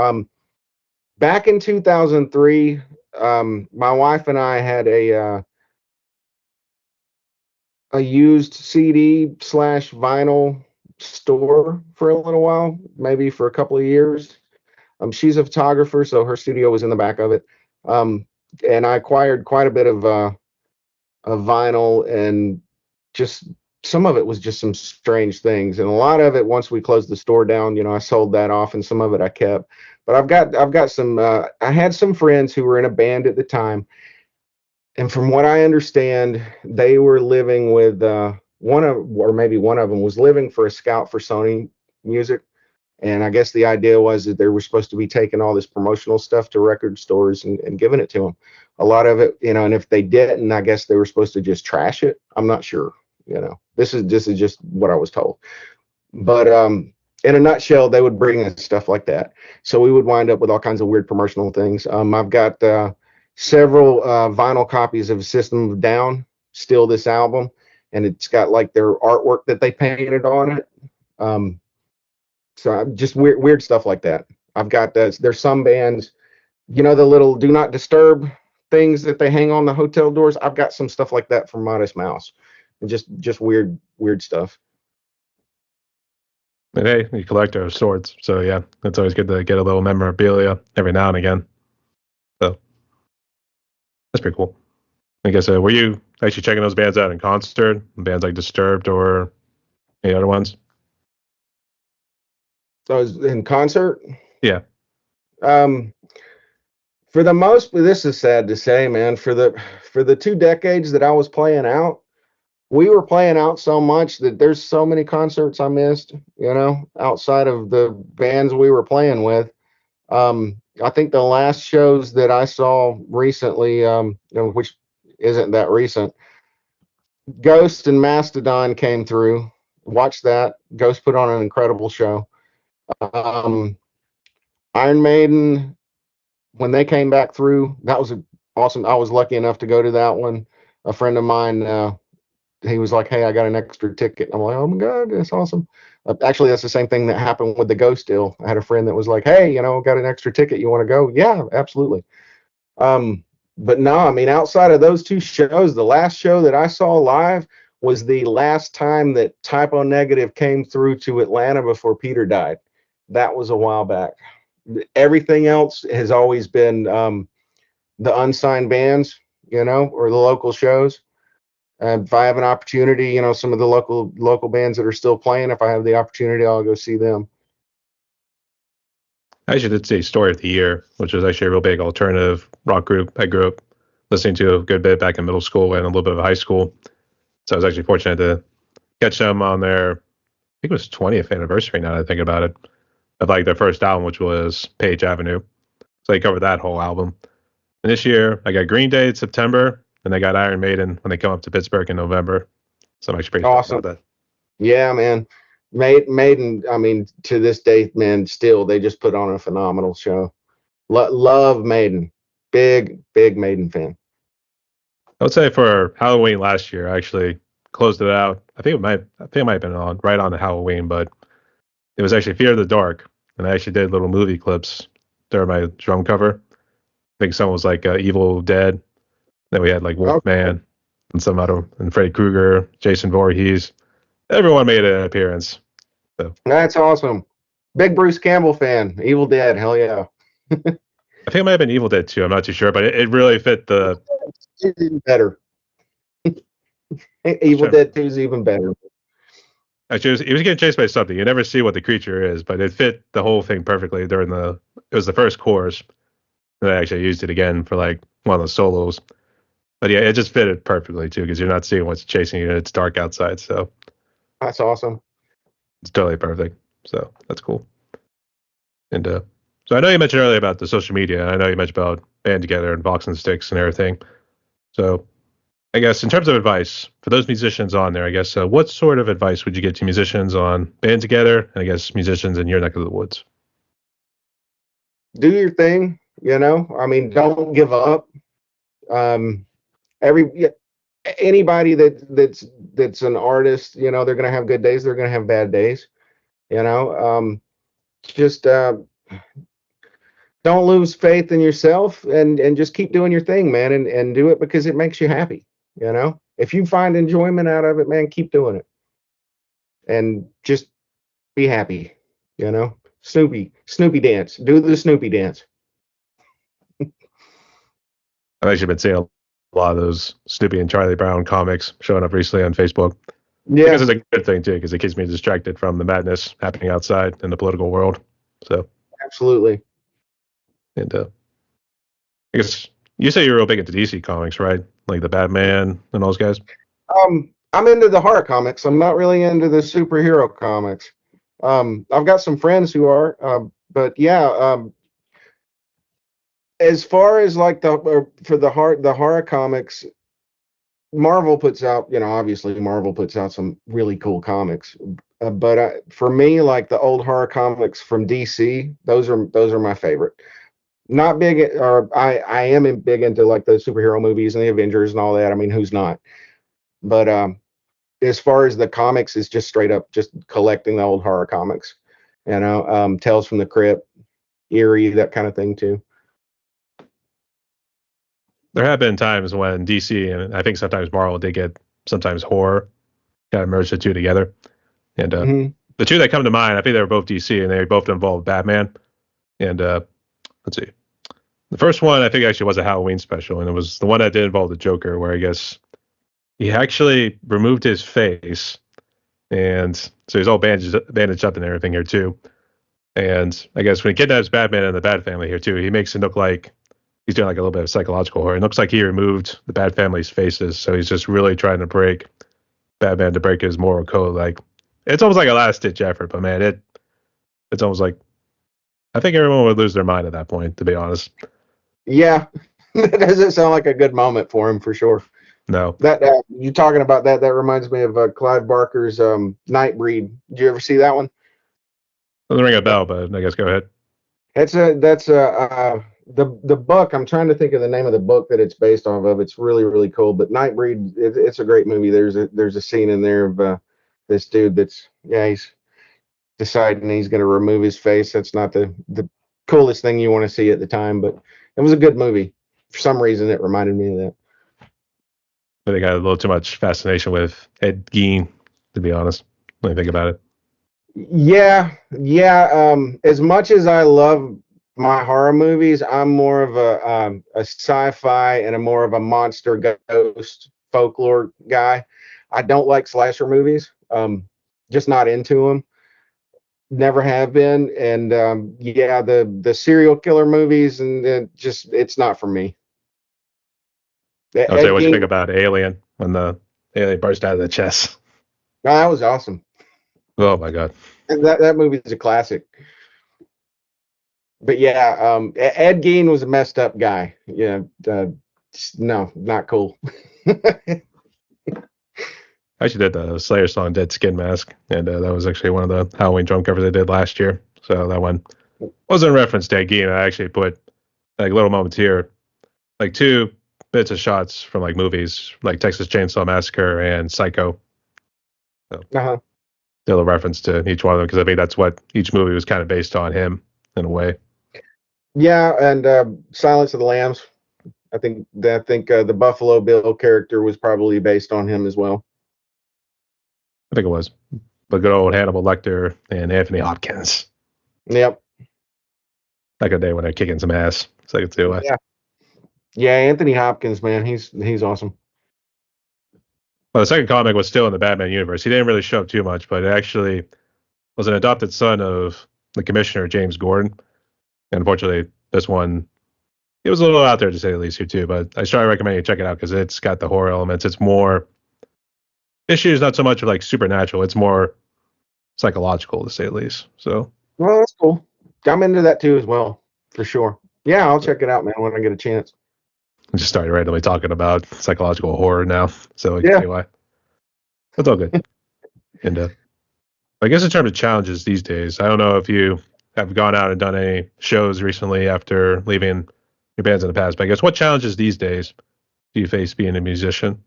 Back in 2003, my wife and I had a used CD slash vinyl store for a little while, maybe for a couple of years. She's a photographer, so her studio was in the back of it. Um, and I acquired quite a bit of vinyl, and just some of it was just some strange things, and a lot of it, once we closed the store down, I sold that off, and some of it I kept. But I've got some. I had some friends who were in a band at the time, and from what I understand, they were living with or maybe one of them was living for a scout for Sony Music. And I guess the idea was that they were supposed to be taking all this promotional stuff to record stores and giving it to them. A lot of it, and if they didn't, I guess they were supposed to just trash it. I'm not sure. This is just what I was told. But in a nutshell, they would bring us stuff like that. So we would wind up with all kinds of weird promotional things. I've got several vinyl copies of System of a Down, Still This Album, and it's got like their artwork that they painted on it. Um, so just weird stuff like that. I've got there's some bands you know, the little do not disturb things that they hang on the hotel doors. I've got some stuff like that from Modest Mouse, and just weird stuff. And hey, you collector of sorts, so yeah, it's always good to get a little memorabilia every now and again. So that's pretty cool. I guess were you actually checking those bands out in concert? Bands like Disturbed or any other ones? So I was in concert. Yeah. Um, for the most, this is sad to say, man. For the 2 decades that I was playing out, we were playing out so much that there's so many concerts I missed. You know, outside of the bands we were playing with. I think the last shows that I saw recently, which isn't that recent, Ghost and Mastodon came through. Watched that. Ghost put on an incredible show. Um, Iron Maiden, when they came back through, that was awesome. I was lucky enough to go to that one. A friend of mine, he was like, "Hey, I got an extra ticket." I'm like, "Oh my god, that's awesome!" Actually, that's the same thing that happened with the Ghost deal. I had a friend that was like, "Hey, got an extra ticket. You want to go?" Yeah, absolutely. Um, but no, I mean, outside of those two shows, the last show that I saw live was the last time that Typo Negative came through to Atlanta before Peter died. That was a while back. Everything else has always been the unsigned bands, or the local shows. If I have an opportunity, some of the local bands that are still playing, if I have the opportunity, I'll go see them. I actually did see Story of the Year, which was actually a real big alternative rock group I grew up listening to a good bit back in middle school and a little bit of high school. So I was actually fortunate to catch them on their, I think it was 20th anniversary now that I think about it, of like their first album, which was Page Avenue. So they covered that whole album. And this year, I got Green Day in September, and they got Iron Maiden when they come up to Pittsburgh in November. So I'm actually pretty pumped Awesome. about that. Yeah, man. Maiden, I mean, to this day, man, still, they just put on a phenomenal show. Love Maiden. Big Maiden fan. I would say for Halloween last year, I actually closed it out. I think it might have been on right on the Halloween, but it was actually Fear of the Dark, and I actually did little movie clips during my drum cover. I think someone was like Evil Dead. Then we had like Okay. Wolfman and some other, and Freddy Krueger, Jason Voorhees. Everyone made an appearance. So That's awesome. Big Bruce Campbell fan. Evil Dead. Hell yeah. I think it might have been Evil Dead 2. I'm not too sure, but it really fit the. It's even better. I was Evil trying, Dead 2 is even better. actually, he was getting chased by something. You never see what the creature is, but it fit the whole thing perfectly during the. It was the first chorus. And I actually used it again for like one of the solos. But yeah, it just fitted perfectly too, because you're not seeing what's chasing you. It's dark outside, so That's awesome. it's totally perfect. So that's cool. And so I know you mentioned earlier about the social media. And I know you mentioned about band together and boxing sticks and everything. So I guess in terms of advice for those musicians on there, I guess what sort of advice would you give to musicians on band together, and I guess musicians in your neck of the woods? Do your thing, I mean, don't give up. Um, every anybody that's an artist, they're gonna have good days, they're gonna have bad days, you know. Just don't lose faith in yourself, and just keep doing your thing, man, and do it because it makes you happy. If you find enjoyment out of it, man, keep doing it, and just be happy. Snoopy dance. Do the Snoopy dance. I've actually been seeing a lot of those Snoopy and Charlie Brown comics showing up recently on Facebook. I guess Yeah, it's a good thing too, because it keeps me distracted from the madness happening outside in the political world. So, absolutely. and I guess you say you're real big into DC comics, right? Like the Batman and those guys. I'm into the horror comics. I'm not really into the superhero comics. I've got some friends who are, but yeah. As far as like for the horror comics, Marvel puts out, obviously Marvel puts out some really cool comics. But for me, like the old horror comics from DC, those are my favorite. Not big, or I am big into like the superhero movies and the Avengers and all that. I mean, who's not? But as far as the comics, it's just straight up just collecting the old horror comics. Tales from the Crypt, Eerie, that kind of thing too. there have been times when DC and I think sometimes Marvel did get sometimes horror kind of merge the two together. And the two that come to mind, I think they were both DC and they both involved Batman. And let's see. The first one I think actually was a Halloween special, and it was the one that did involve the Joker, where I guess he actually removed his face, and so he's all bandaged up and everything here too. And I guess when he kidnaps Batman and the Bat Family here too, he makes it look like he's doing like a little bit of psychological horror. It looks like he removed the Bat Family's faces, so he's just really trying to break Batman to break his moral code. Like it's almost like a last ditch effort, but man, it's almost like I think everyone would lose their mind at that point, to be honest. Yeah, that doesn't sound like a good moment for him for sure. No. That you talking about that? That reminds me of Clive Barker's Nightbreed. Did you ever see that one? Doesn't ring a bell, but I guess go ahead. The book. I'm trying to think of the name of the book that it's based off of. It's really cool. But Nightbreed, it's a great movie. There's a scene in there of this dude he's deciding he's going to remove his face. That's not the coolest thing you want to see at the time, but it was a good movie. For some reason, it reminded me of that. I think I had a little too much fascination with Ed Gein, to be honest, when I think about it. Yeah. As much as I love my horror movies, I'm more of a sci-fi and more of a monster ghost folklore guy. I don't like slasher movies. Just not into them. Never have been. And the serial killer movies and it's not for me. I'll say what you think about Alien when the alien burst out of the chest. Oh, that was awesome. Oh my god. That movie is a classic. But yeah, Ed Gein was a messed up guy. Yeah, no, not cool. I actually did the Slayer song "Dead Skin Mask," and that was actually one of the Halloween drum covers I did last year. So that one wasn't a reference to Ed Gein. I actually put like little moments here, like 2 bits of shots from like movies, like Texas Chainsaw Massacre and Psycho. So, still a reference to each one of them because I think that's what each movie was kind of based on him in a way. Yeah, and Silence of the Lambs. I think the Buffalo Bill character was probably based on him as well. I think it was. But good old Hannibal Lecter and Anthony Hopkins. Yep. Back in the day when they're kicking some ass. So I could see why. Yeah, Anthony Hopkins, man, he's awesome. Well, the second comic was still in the Batman universe. He didn't really show up too much, but it actually was an adopted son of the commissioner, James Gordon. And unfortunately, this one, it was a little out there to say the least here too, but I strongly recommend you check it out because it's got the horror elements. It's more issues, not so much of like supernatural. It's more psychological to say the least. So, well, that's cool. I'm into that too as well, for sure. Yeah, I'll check it out, man, when I get a chance. I just started randomly talking about psychological horror now, so I can see why. That's all good. And I guess in terms of challenges these days, I don't know if you have gone out and done any shows recently after leaving your bands in the past, but I guess what challenges these days do you face being a musician?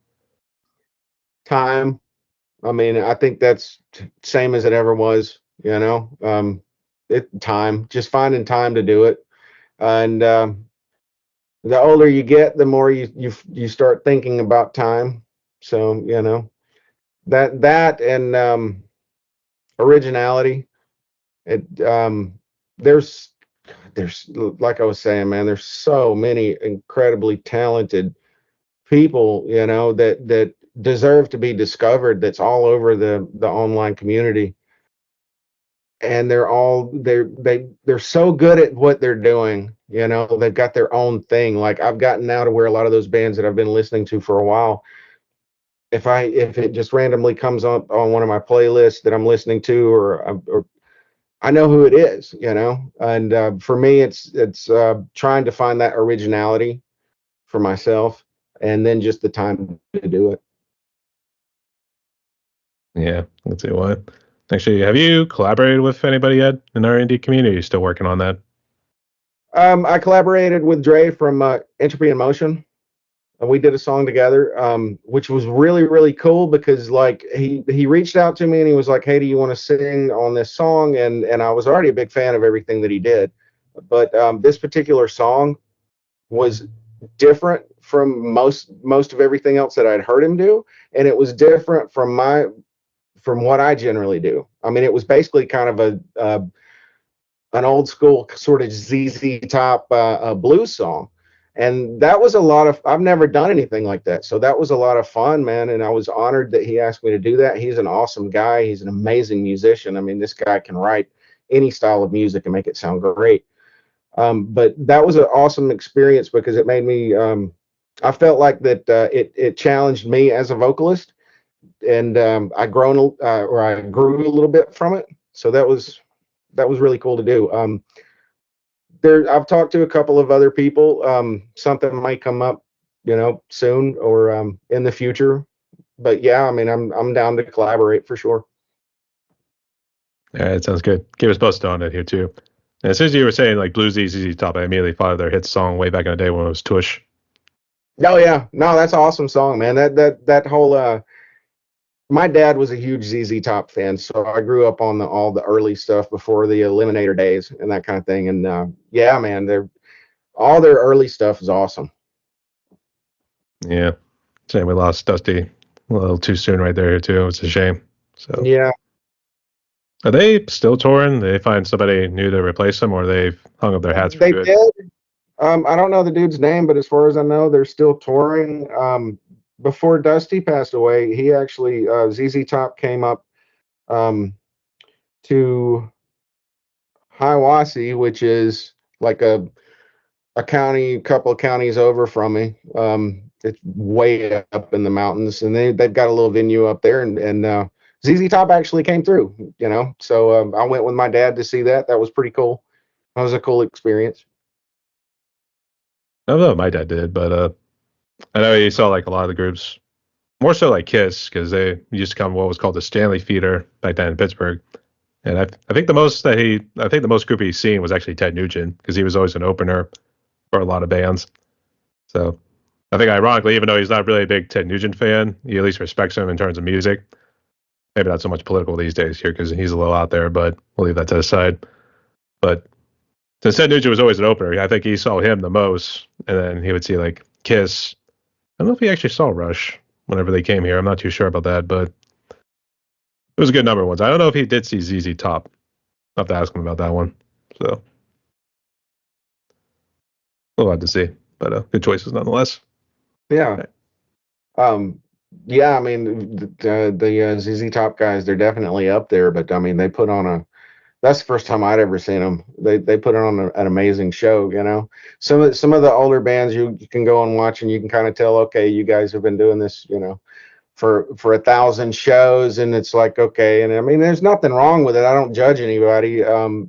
Time. I mean, I think that's same as it ever was, you know. Time, just finding time to do it. And the older you get, the more you start thinking about time. So, you know, that and originality. There's like I was saying, man, there's so many incredibly talented people, you know, that deserve to be discovered. That's all over the online community. And they're so good at what they're doing. You know, they've got their own thing. Like I've gotten now to where a lot of those bands that I've been listening to for a while, if it just randomly comes up on one of my playlists that I'm listening to, or I know who it is, you know. And for me, it's trying to find that originality for myself, and then just the time to do it. Yeah, let's see what. Actually, have you collaborated with anybody yet in the R&D community? Are you still working on that? I collaborated with Dre from Entropy in Motion. We did a song together, which was really cool because like he reached out to me and he was like, "Hey, do you want to sing on this song?" And I was already a big fan of everything that he did, but this particular song was different from most of everything else that I'd heard him do, and it was different from what I generally do. I mean, it was basically kind of an old school sort of ZZ Top blues song. And that was a lot of, I've never done anything like that. So that was a lot of fun, man. And I was honored that he asked me to do that. He's an awesome guy. He's an amazing musician. I mean, this guy can write any style of music and make it sound great. But that was an awesome experience because it made me, I felt like that it challenged me as a vocalist, and I grew a little bit from it. So that was really cool to do. I've talked to a couple of other people. Something might come up, soon or in the future. But yeah, I mean, I'm down to collaborate for sure. Yeah, it sounds good. Keep us posted on it here too. And as soon as you were saying like bluesy ZZ Top, I immediately thought of their hit song way back in the day when it was Tush. Oh yeah, no, that's an awesome song, man. That whole my dad was a huge ZZ Top fan, so I grew up on all the early stuff before the Eliminator days and that kind of thing. And yeah, man, all their early stuff is awesome. Yeah, shame we lost Dusty a little too soon right there too. It's a shame. So Yeah, are they still touring? Did they find somebody new to replace them, or they've hung up their hats for they good? did. I don't know the dude's name, but as far as I know, they're still touring. Before Dusty passed away, he actually ZZ Top came up um, to Hiawassee, which is like a county, couple of counties over from me. It's way up in the mountains, and they've got a little venue up there, and ZZ Top actually came through. So I went with my dad to see that. That was pretty cool. That was a cool experience. I don't know if my dad did, but I know he saw like a lot of the groups, more so like Kiss, because they used to come what was called the Stanley Feeder back then in Pittsburgh. And I think I think the most group he's seen was actually Ted Nugent, because he was always an opener for a lot of bands. So I think ironically, even though he's not really a big Ted Nugent fan, he at least respects him in terms of music. Maybe not so much political these days here because he's a little out there, but we'll leave that to the side. But since Ted Nugent was always an opener, I think he saw him the most, and then he would see like Kiss. I don't know if he actually saw Rush whenever they came here. I'm not too sure about that, but it was a good number of ones. I don't know if he did see ZZ Top. I'll have to ask him about that one. So we'll have to see, but good choices nonetheless. Yeah. Okay. Yeah, I mean the ZZ Top guys, they're definitely up there, but I mean that's the first time I'd ever seen them. They put on an amazing show, Some of the older bands you can go and watch and you can kind of tell, okay, you guys have been doing this, for 1,000 shows, and it's like, okay, and I mean there's nothing wrong with it. I don't judge anybody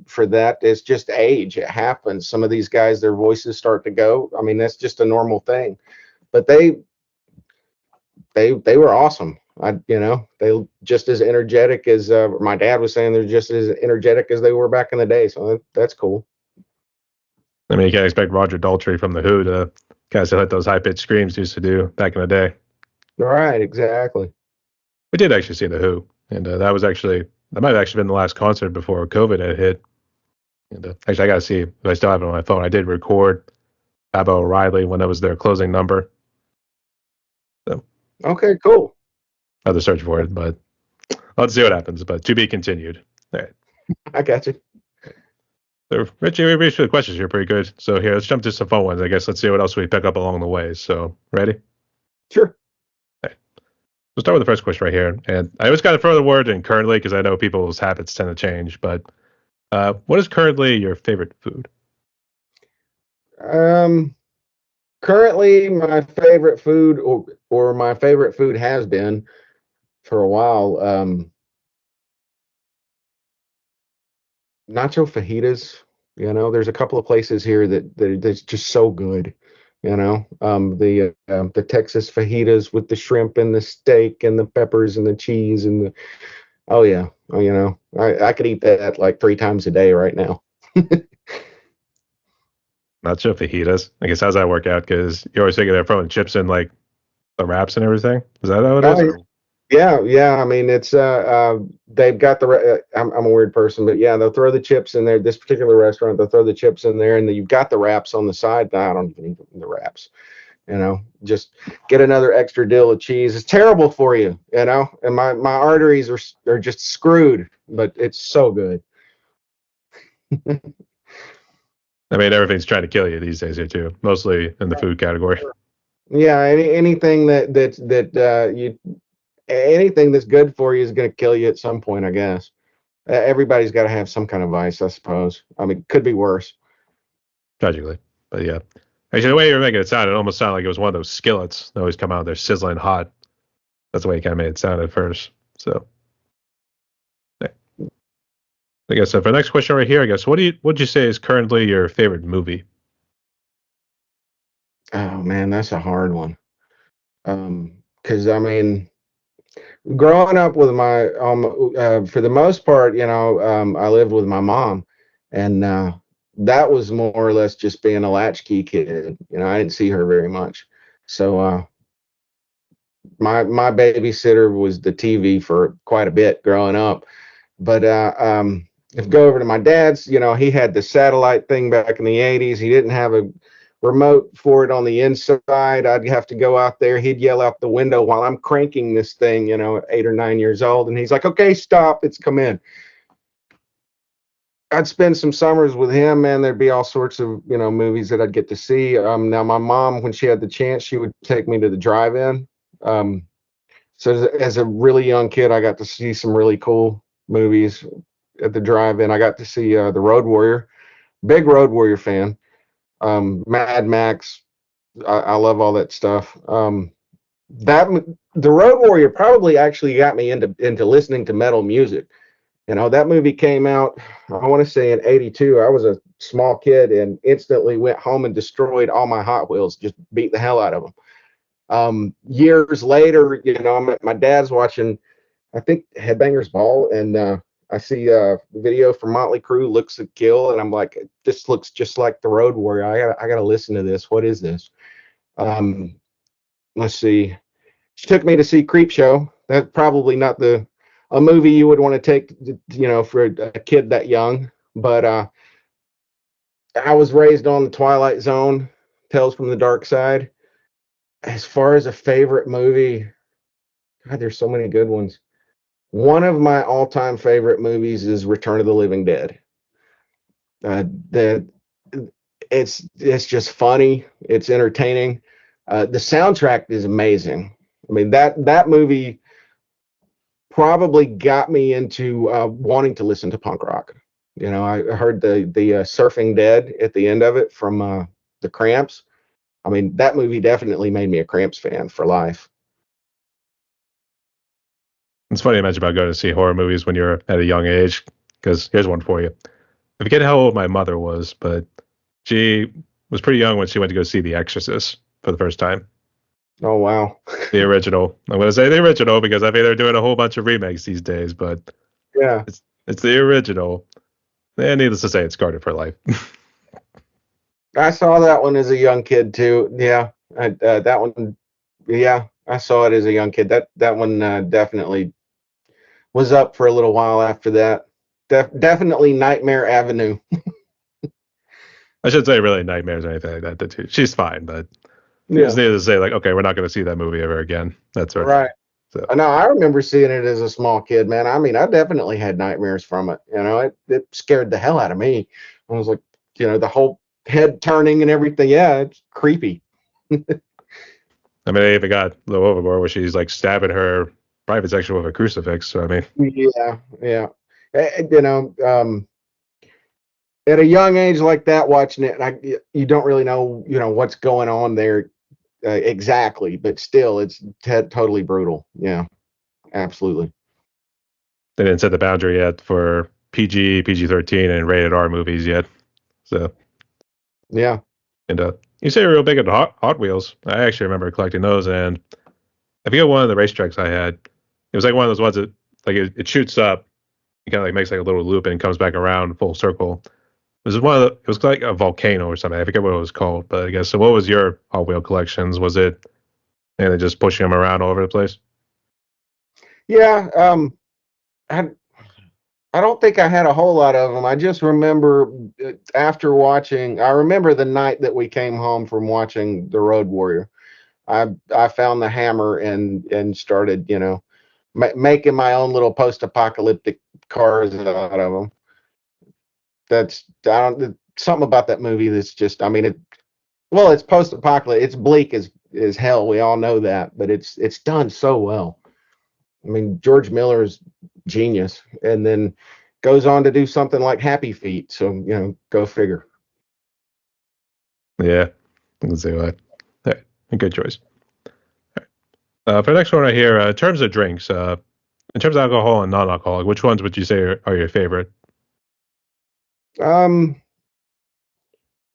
for that. It's just age. It happens. Some of these guys, their voices start to go. I mean, that's just a normal thing. But they were awesome. They just as energetic as my dad was saying. They're just as energetic as they were back in the day. So that's cool. I mean, you can't expect Roger Daltrey from The Who to kind of still hit those high pitched screams he used to do back in the day. Right, exactly. We did actually see The Who, and that might have actually been the last concert before COVID had hit. And actually, I got to see if I still have it on my phone. I did record Baba O'Reilly when that was their closing number. So Okay, cool. I have to search for it, but let's see what happens. But to be continued. All right. I got you. So, Richie, we reached the questions here pretty good. So here, let's jump to some fun ones. I guess let's see what else we pick up along the way. So, ready? Sure. Okay. We'll start with the first question right here. And I always got to throw the word in currently because I know people's habits tend to change. But what is currently your favorite food? Currently my favorite food, or my favorite food has been for a while, nacho fajitas. There's a couple of places here that's just so good. The Texas fajitas with the shrimp and the steak and the peppers and the cheese and oh yeah. Oh, I could eat that like 3 times a day right now. Not sure fajitas. I guess how's that work out? Because you're always thinking they're throwing chips in like the wraps and everything. Is that how it is? Oh, Or? Yeah. I mean, it's they've got I'm a weird person, but yeah, they'll throw the chips in there. This particular restaurant, they'll throw the chips in there, and then you've got the wraps on the side. I don't even eat the wraps. Just get another extra deal of cheese. It's terrible for you, and my arteries are just screwed, but it's so good. I mean, everything's trying to kill you these days here too, mostly in the food category. Yeah, anything you anything that's good for you is going to kill you at some point, I guess. Everybody's got to have some kind of vice, I suppose. I mean, could be worse. Tragically. But yeah. Actually, the way you were making it sound, it almost sounded like it was one of those skillets that always come out there sizzling hot. That's the way it kind of made it sound at first. So, yeah. I guess for the next question right here, I guess, what'd you say is currently your favorite movie? Oh man, that's a hard one. Because I mean, growing up with my for the most part, I lived with my mom, and that was more or less just being a latchkey kid. I didn't see her very much, so my babysitter was the TV for quite a bit growing up. But if you go over to my dad's, he had the satellite thing back in the 80s. He didn't have a remote for it on the inside. I'd have to go out there. He'd yell out the window while I'm cranking this thing, at 8 or 9 years old. And he's like, okay, stop. It's come in. I'd spend some summers with him, man. There'd be all sorts of, movies that I'd get to see. Now, my mom, when she had the chance, she would take me to the drive-in. So as a really young kid, I got to see some really cool movies at the drive-in. I got to see the Road Warrior, big Road Warrior fan. Mad Max, I love all that stuff. That the Road Warrior probably actually got me into listening to metal music. That movie came out, I want to say in '82. I was a small kid and instantly went home and destroyed all my Hot Wheels, just beat the hell out of them. Years later, I'm at my dad's watching, I think, Headbangers Ball, and I see a video from Motley Crue, Looks to Kill, and I'm like, this looks just like the Road Warrior. I gotta listen to this. What is this? Um, let's see. She took me to see Creep Show. That's probably not a movie you would want to take, for a kid that young. But I was raised on the Twilight Zone, Tales from the Dark Side. As far as a favorite movie, God, there's so many good ones. One of my all-time favorite movies is Return of the Living Dead. That it's just funny. It's entertaining. The soundtrack is amazing. I mean, that movie probably got me into wanting to listen to punk rock. I heard the Surfing Dead at the end of it from the Cramps. I mean, that movie definitely made me a Cramps fan for life. It's funny you mentioned about going to see horror movies when you're at a young age, because here's one for you. I forget how old my mother was, but she was pretty young when she went to go see The Exorcist for the first time. Oh, wow. The original. I'm going to say the original because I think they're doing a whole bunch of remakes these days, but yeah, it's the original. And needless to say, it's scarred for life. I saw that one as a young kid too. Yeah, that one. Yeah, I saw it as a young kid. That one definitely was up for a little while after that. Definitely Nightmare Avenue. I shouldn't say really nightmares or anything like that. Too. She's fine, but Yeah. just needed to say like, okay, we're not going to see that movie ever again. That's right. So. No, I remember seeing it as a small kid, man. I mean, I definitely had nightmares from it. It scared the hell out of me. I was like, the whole head turning and everything. Yeah, it's creepy. I mean, they even got a little overboard where she's like stabbing her private section with a crucifix. So I mean, yeah. At a young age like that, watching it, you don't really know, what's going on there exactly, but still, it's totally brutal. Yeah, absolutely. They didn't set the boundary yet for PG, PG-13, and rated R movies yet. So yeah. And you say you're real big into Hot Wheels. I actually remember collecting those, and I forget one of the racetracks I had. It was like one of those ones that like it shoots up, it kind of like makes like a little loop and comes back around full circle. It was like a volcano or something. I forget what it was called, but I guess so. What was your Hot Wheel collections? Was it and just pushing them around all over the place? Yeah. I, I don't think I had a whole lot of them. I just remember after watching, I remember the night that we came home from watching The Road Warrior. I found the hammer and started, making my own little post-apocalyptic cars out of them. That's I don't something about that movie that's just, I mean, it's post-apocalyptic. It's bleak as hell. We all know that, but it's done so well. I mean, George Miller's genius, and then goes on to do something like Happy Feet. So, go figure. Yeah, I can see why. Yeah, a good choice. For the next one right here, in terms of drinks, in terms of alcohol and non-alcoholic, which ones would you say are your favorite? Um,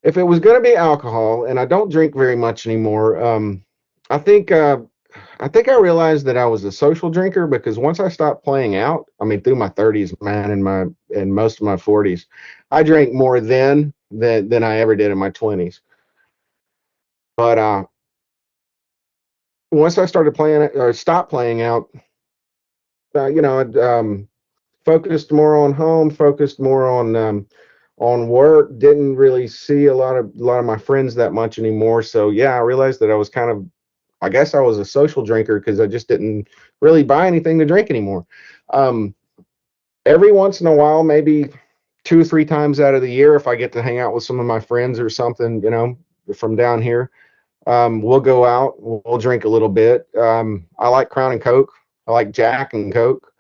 if it was going to be alcohol, and I don't drink very much anymore, I think I think I realized that I was a social drinker because once I stopped playing out, I mean, through my 30s, man, and most of my 40s, I drank more then than I ever did in my 20s. But once I started playing or stopped playing out, I'd focused more on home, focused more on work. Didn't really see a lot of my friends that much anymore. So yeah, I realized that I was kind of, I guess I was a social drinker because I just didn't really buy anything to drink anymore. Um, every once in a while, maybe 2 or 3 times out of the year, if I get to hang out with some of my friends or something, from down here, we'll go out, we'll drink a little bit. I like Crown and Coke. I like Jack and Coke.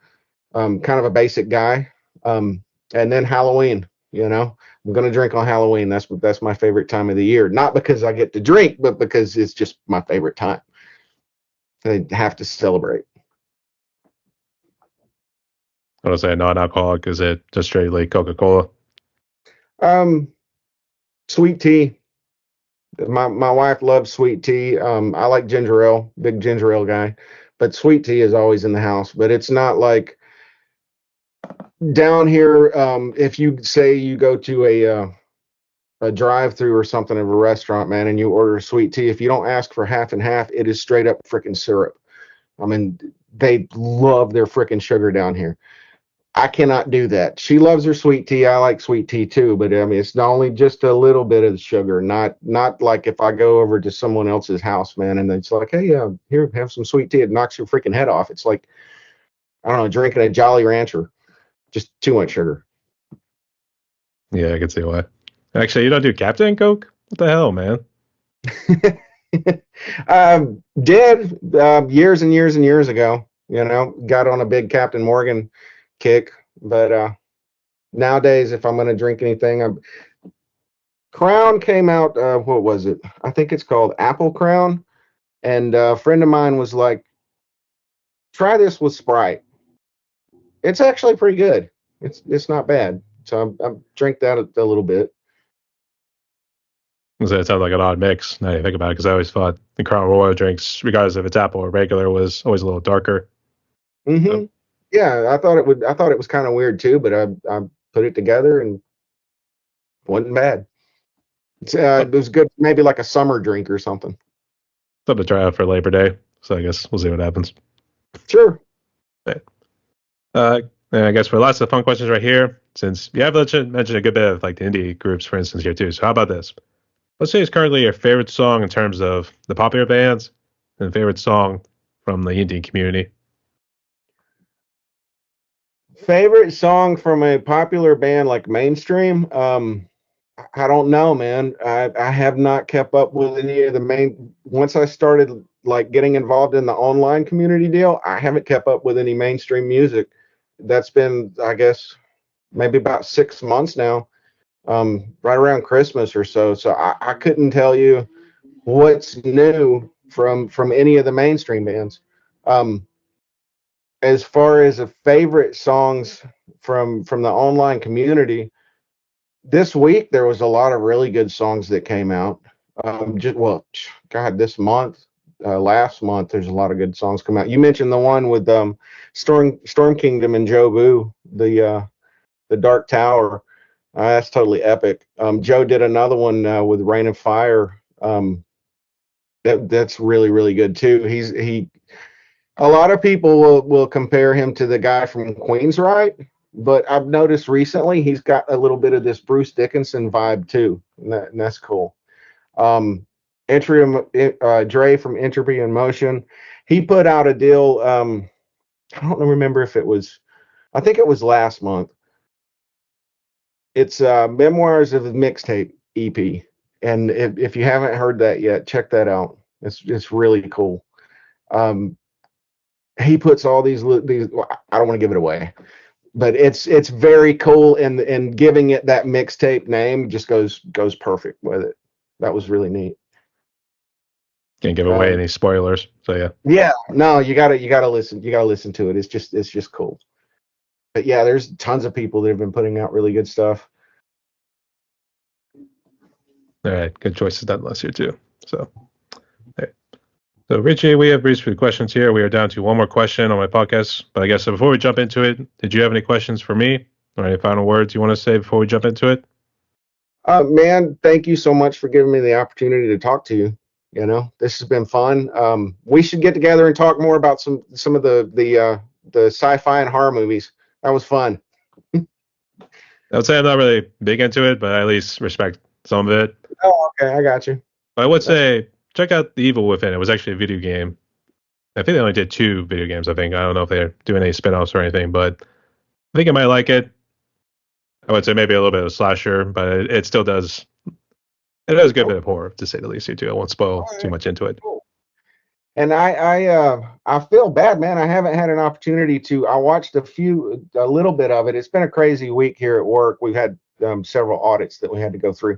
Kind of a basic guy. And then Halloween, I'm gonna drink on Halloween. That's my favorite time of the year. Not because I get to drink, but because it's just my favorite time. I have to celebrate. I would say non-alcoholic. Is it just straight like Coca-Cola? Um, Sweet tea. My wife loves sweet tea. I like ginger ale, big ginger ale guy, but sweet tea is always in the house. But it's not like down here. If you say you go to a drive-through or something of a restaurant, man, and you order a sweet tea, if you don't ask for half and half, it is straight up freaking syrup. I mean, they love their freaking sugar down here. I cannot do that. She loves her sweet tea. I like sweet tea too, but I mean, it's not only just a little bit of the sugar, not like if I go over to someone else's house, man, and it's like, hey, here, have some sweet tea. It knocks your freaking head off. It's like, I don't know, drinking a Jolly Rancher, just too much sugar. Yeah, I can see why. Actually, you don't do Captain Coke? What the hell, man? Did years and years and years ago, got on a big Captain Morgan kick, but nowadays, if I'm going to drink anything, Crown came out. What was it? I think it's called Apple Crown. And a friend of mine was like, "Try this with Sprite. It's actually pretty good. It's not bad." So I drink that a little bit. So it sounds like an odd mix now you think about it, because I always thought the Crown Royal drinks, regardless if it's apple or regular, was always a little darker. Hmm. Yeah, I thought it would. I thought it was kind of weird too, but I put it together and wasn't bad. But It was good, maybe like a summer drink or something. something to try out for Labor Day. So I guess we'll see what happens. Sure. Yeah. And I guess for lots of fun questions right here, since you have mentioned a good bit of like the indie groups, for instance, here too. So how about this? Let's say it's currently your favorite song in terms of the popular bands and favorite song from the indie community. Favorite song from a popular band like mainstream? I don't know, man. I have not kept up with any of the main. Once I started like getting involved in the online community deal, I haven't kept up with any mainstream music. That's been, I guess, maybe about 6 months now, right around Christmas or so. So I couldn't tell you what's new from any of the mainstream bands. Um, as far as a favorite songs from the online community, this week there was a lot of really good songs that came out. Just well, God, this month, last month, there's a lot of good songs come out. You mentioned the one with Storm Kingdom and Joe Boo, the Dark Tower. That's totally epic. Joe did another one with Rain and Fire. That's really really good too. A lot of people will compare him to the guy from Queensryche, but I've noticed recently he's got a little bit of this Bruce Dickinson vibe too, and that's cool. Um, Dre from Entropy in Motion, he put out a deal. I don't remember if it was, I think it was last month. It's Memoirs of a Mixtape EP, and if you haven't heard that yet, check that out. It's really cool. Um, he puts all these. I don't want to give it away, but it's very cool, and giving it that mixtape name just goes perfect with it. That was really neat. Can't give away any spoilers. So yeah. Yeah, no, you gotta listen to it. It's just cool. But yeah, there's tons of people that have been putting out really good stuff. All right, good choices done last year too. So, all right. So Richie, we have reached for the questions here. We are down to one more question on my podcast. But I guess before we jump into it, did you have any questions for me or any final words you want to say before we jump into it? Man, thank you so much for giving me the opportunity to talk to you. You know, this has been fun. We should get together and talk more about some of the sci-fi and horror movies. That was fun. I would say I'm not really big into it, but I at least respect some of it. Oh, okay, I got you. But I would say check out The Evil Within. It was actually a video game. I think they only did 2 video games, I think. I don't know if they're doing any spin-offs or anything, but I think I might like it. I would say maybe a little bit of a slasher, but it still does. It does a good bit of horror, to say the least, too. I won't spoil too much into it. Cool. And I feel bad, man. I haven't had an opportunity to. I watched a little bit of it. It's been a crazy week here at work. We've had several audits that we had to go through.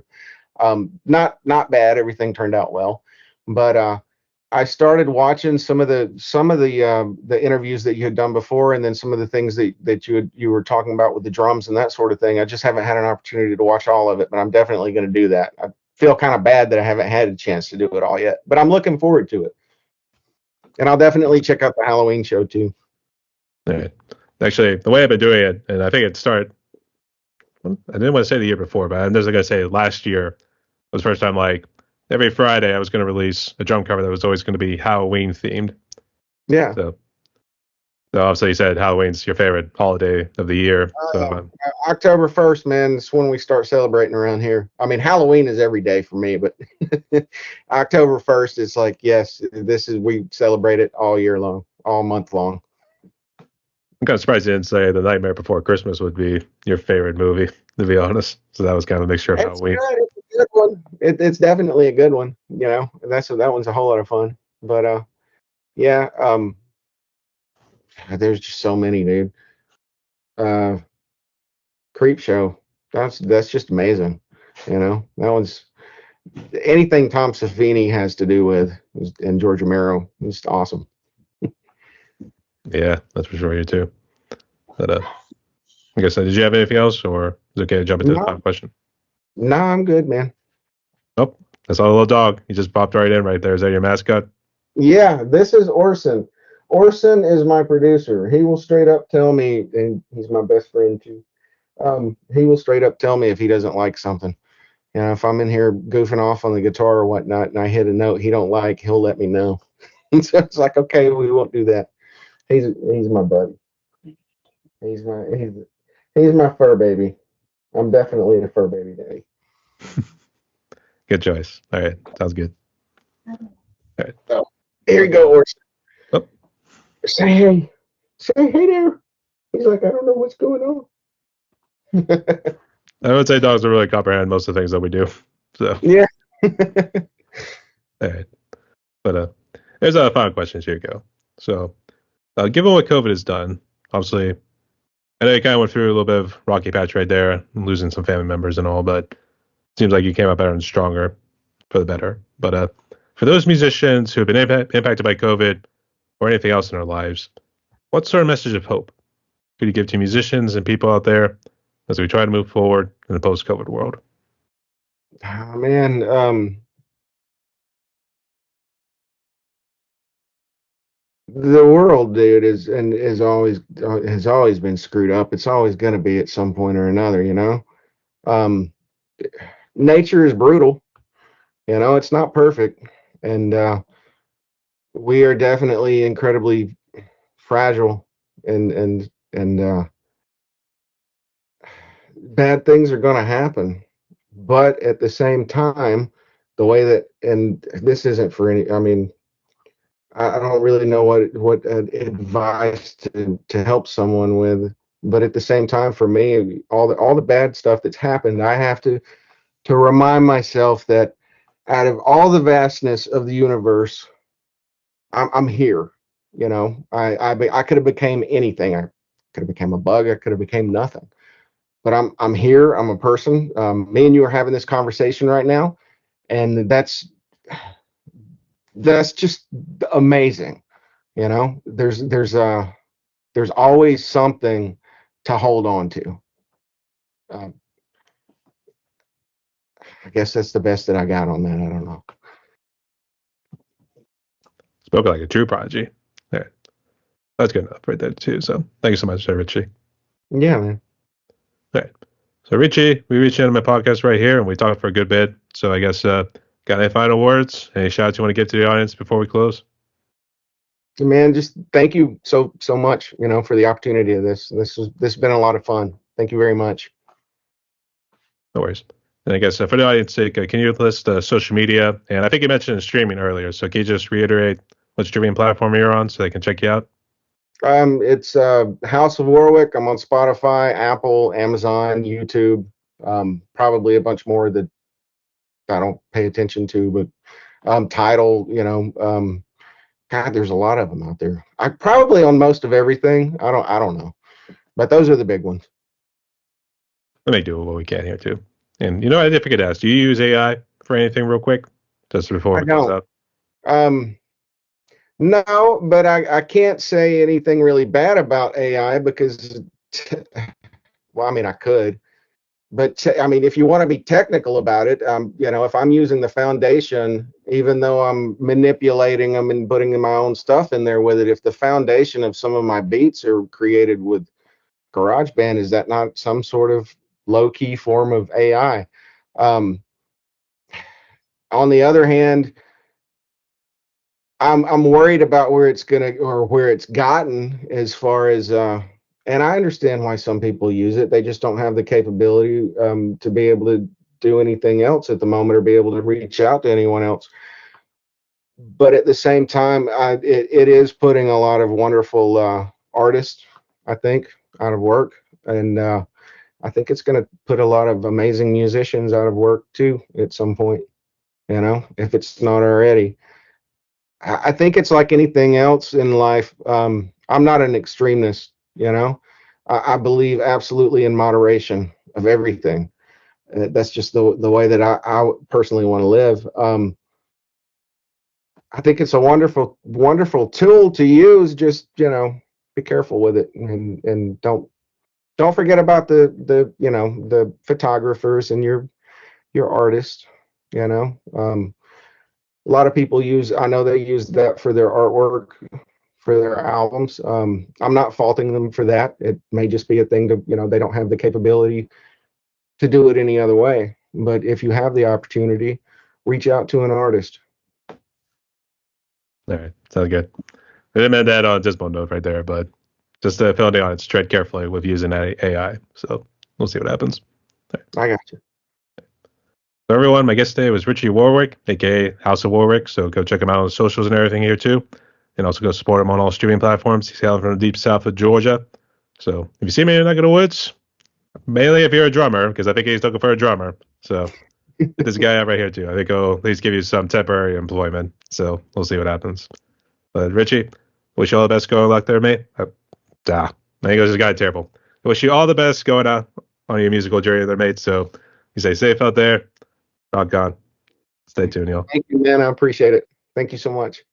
Not bad. Everything turned out well, but I started watching some of the interviews that you had done before, and then some of the things that you were talking about with the drums and that sort of thing. I just haven't had an opportunity to watch all of it, but I'm definitely going to do that. I feel kind of bad that I haven't had a chance to do it all yet, but I'm looking forward to it. And I'll definitely check out the Halloween show too. All right. Actually, the way I've been doing it, and I think it started, I didn't want to say the year before, but I'm just going to say last year was the first time, like, every Friday I was going to release a drum cover that was always going to be Halloween themed. Yeah. So obviously you said Halloween's your favorite holiday of the year. So October 1st, man, it's when we start celebrating around here. I mean, Halloween is every day for me, but October 1st is like, yes, we celebrate it all year long, all month long. I'm kind of surprised you didn't say The Nightmare Before Christmas would be your favorite movie, to be honest. So that was kind of a mixture of Halloween. It's a good one. It's definitely a good one. You know, that one's a whole lot of fun. But yeah, there's just so many, dude. Creep Show. That's just amazing. You know, that one's anything Tom Savini has to do with, and George Romero. It's awesome. Yeah, that's for sure. You too. But I guess did you have anything else, or is it okay to jump into the final question? No, I'm good, man. Oh, that's our little dog. He just popped right in right there. Is that your mascot? Yeah, this is Orson. Orson is my producer. He will straight up tell me, and he's my best friend too. He will straight up tell me if he doesn't like something. You know, if I'm in here goofing off on the guitar or whatnot, and I hit a note he don't like, he'll let me know. So it's like, okay, we won't do that. He's my buddy. He's my fur baby. I'm definitely a fur baby daddy. Good choice. All right, sounds good. All right. So here you go, Orson. Oh. Say hey there. He's like, I don't know what's going on. I would say dogs don't really comprehend most of the things that we do. So yeah. All right. But there's a final question. Here you go. So, given what COVID has done, obviously, I know you kind of went through a little bit of rocky patch right there, losing some family members and all, but it seems like you came out better and stronger for the better. But for those musicians who have been impacted by COVID or anything else in their lives, what sort of message of hope could you give to musicians and people out there as we try to move forward in the post-COVID world? Oh, man, the world, dude, has always been screwed up. It's always going to be at some point or another, you know. Nature is brutal, it's not perfect, and we are definitely incredibly fragile, and bad things are going to happen. But at the same time, the way that, and this isn't for any, I mean, I don't really know what advice to help someone with, but at the same time, for me, all the bad stuff that's happened, I have to remind myself that out of all the vastness of the universe, I'm here. You know, I could have became anything. I could have became a bug. I could have became nothing. But I'm here. I'm a person. Me and you are having this conversation right now, and that's just amazing. You know, there's always something to hold on to. Uh, I guess that's the best that I got on that. I don't know. Spoken like a true prodigy. Yeah, that's good enough right there too. So thank you so much, Richie. Yeah, man. All right. So Richie, we reached the end of my podcast right here, and we talked for a good bit. So I guess got any final words? Any shout outs you want to give to the audience before we close? Man, just thank you so much, you know, for the opportunity of this. This has been a lot of fun. Thank you very much. No worries. And I guess for the audience sake, can you list social media? And I think you mentioned streaming earlier. So can you just reiterate what streaming platform you're on so they can check you out? It's House of Warwick. I'm on Spotify, Apple, Amazon, YouTube, probably a bunch more that I don't pay attention to, but Tidal, you know, God, there's a lot of them out there. I probably on most of everything. I don't know, but those are the big ones. Let me do what we can here too. And you know, I did forget to ask, do you use AI for anything real quick? Just before I we close don't. out. No, but I can't say anything really bad about AI because, well, I mean, I could, but I mean, if you want to be technical about it, you know, if I'm using the foundation, even though I'm manipulating them and putting my own stuff in there with it, if the foundation of some of my beats are created with GarageBand, is that not some sort of low key form of AI? Um, on the other hand, I'm worried about where it's gonna or where it's gotten as far as and I understand why some people use it. They just don't have the capability to be able to do anything else at the moment or be able to reach out to anyone else. But at the same time, it is putting a lot of wonderful artists, I think, out of work, and I think it's going to put a lot of amazing musicians out of work too at some point. You know, if it's not already. I think it's like anything else in life. I'm not an extremist, you know. I believe absolutely in moderation of everything. That's just the way that I personally want to live. I think it's a wonderful tool to use. Just, you know, be careful with it, and don't forget about the you know, the photographers and your artists. You know, a lot of people I know they use that for their artwork, for their albums. I'm not faulting them for that. It may just be a thing to, you know, they don't have the capability to do it any other way. But if you have the opportunity, reach out to an artist. All right, sounds good. I didn't mean that on Dismal note right there, but just to fill the audience, tread carefully with using AI. So we'll see what happens. I got you. So everyone, my guest today was Richie Warwick, aka House of Warwick. So go check him out on the socials and everything here too. And also go support him on all streaming platforms. He's hailing from the deep south of Georgia. So if you see me in your neck of the woods, mainly if you're a drummer, because I think he's looking for a drummer. So this guy out right here too. I think he'll at least give you some temporary employment. So we'll see what happens. But Richie, wish you all the best going luck there, mate. There he goes, this guy terrible. I wish you all the best going out on your musical journey there, mate. So you stay safe out there. Rock on. Stay tuned, y'all. Thank you, man. I appreciate it. Thank you so much.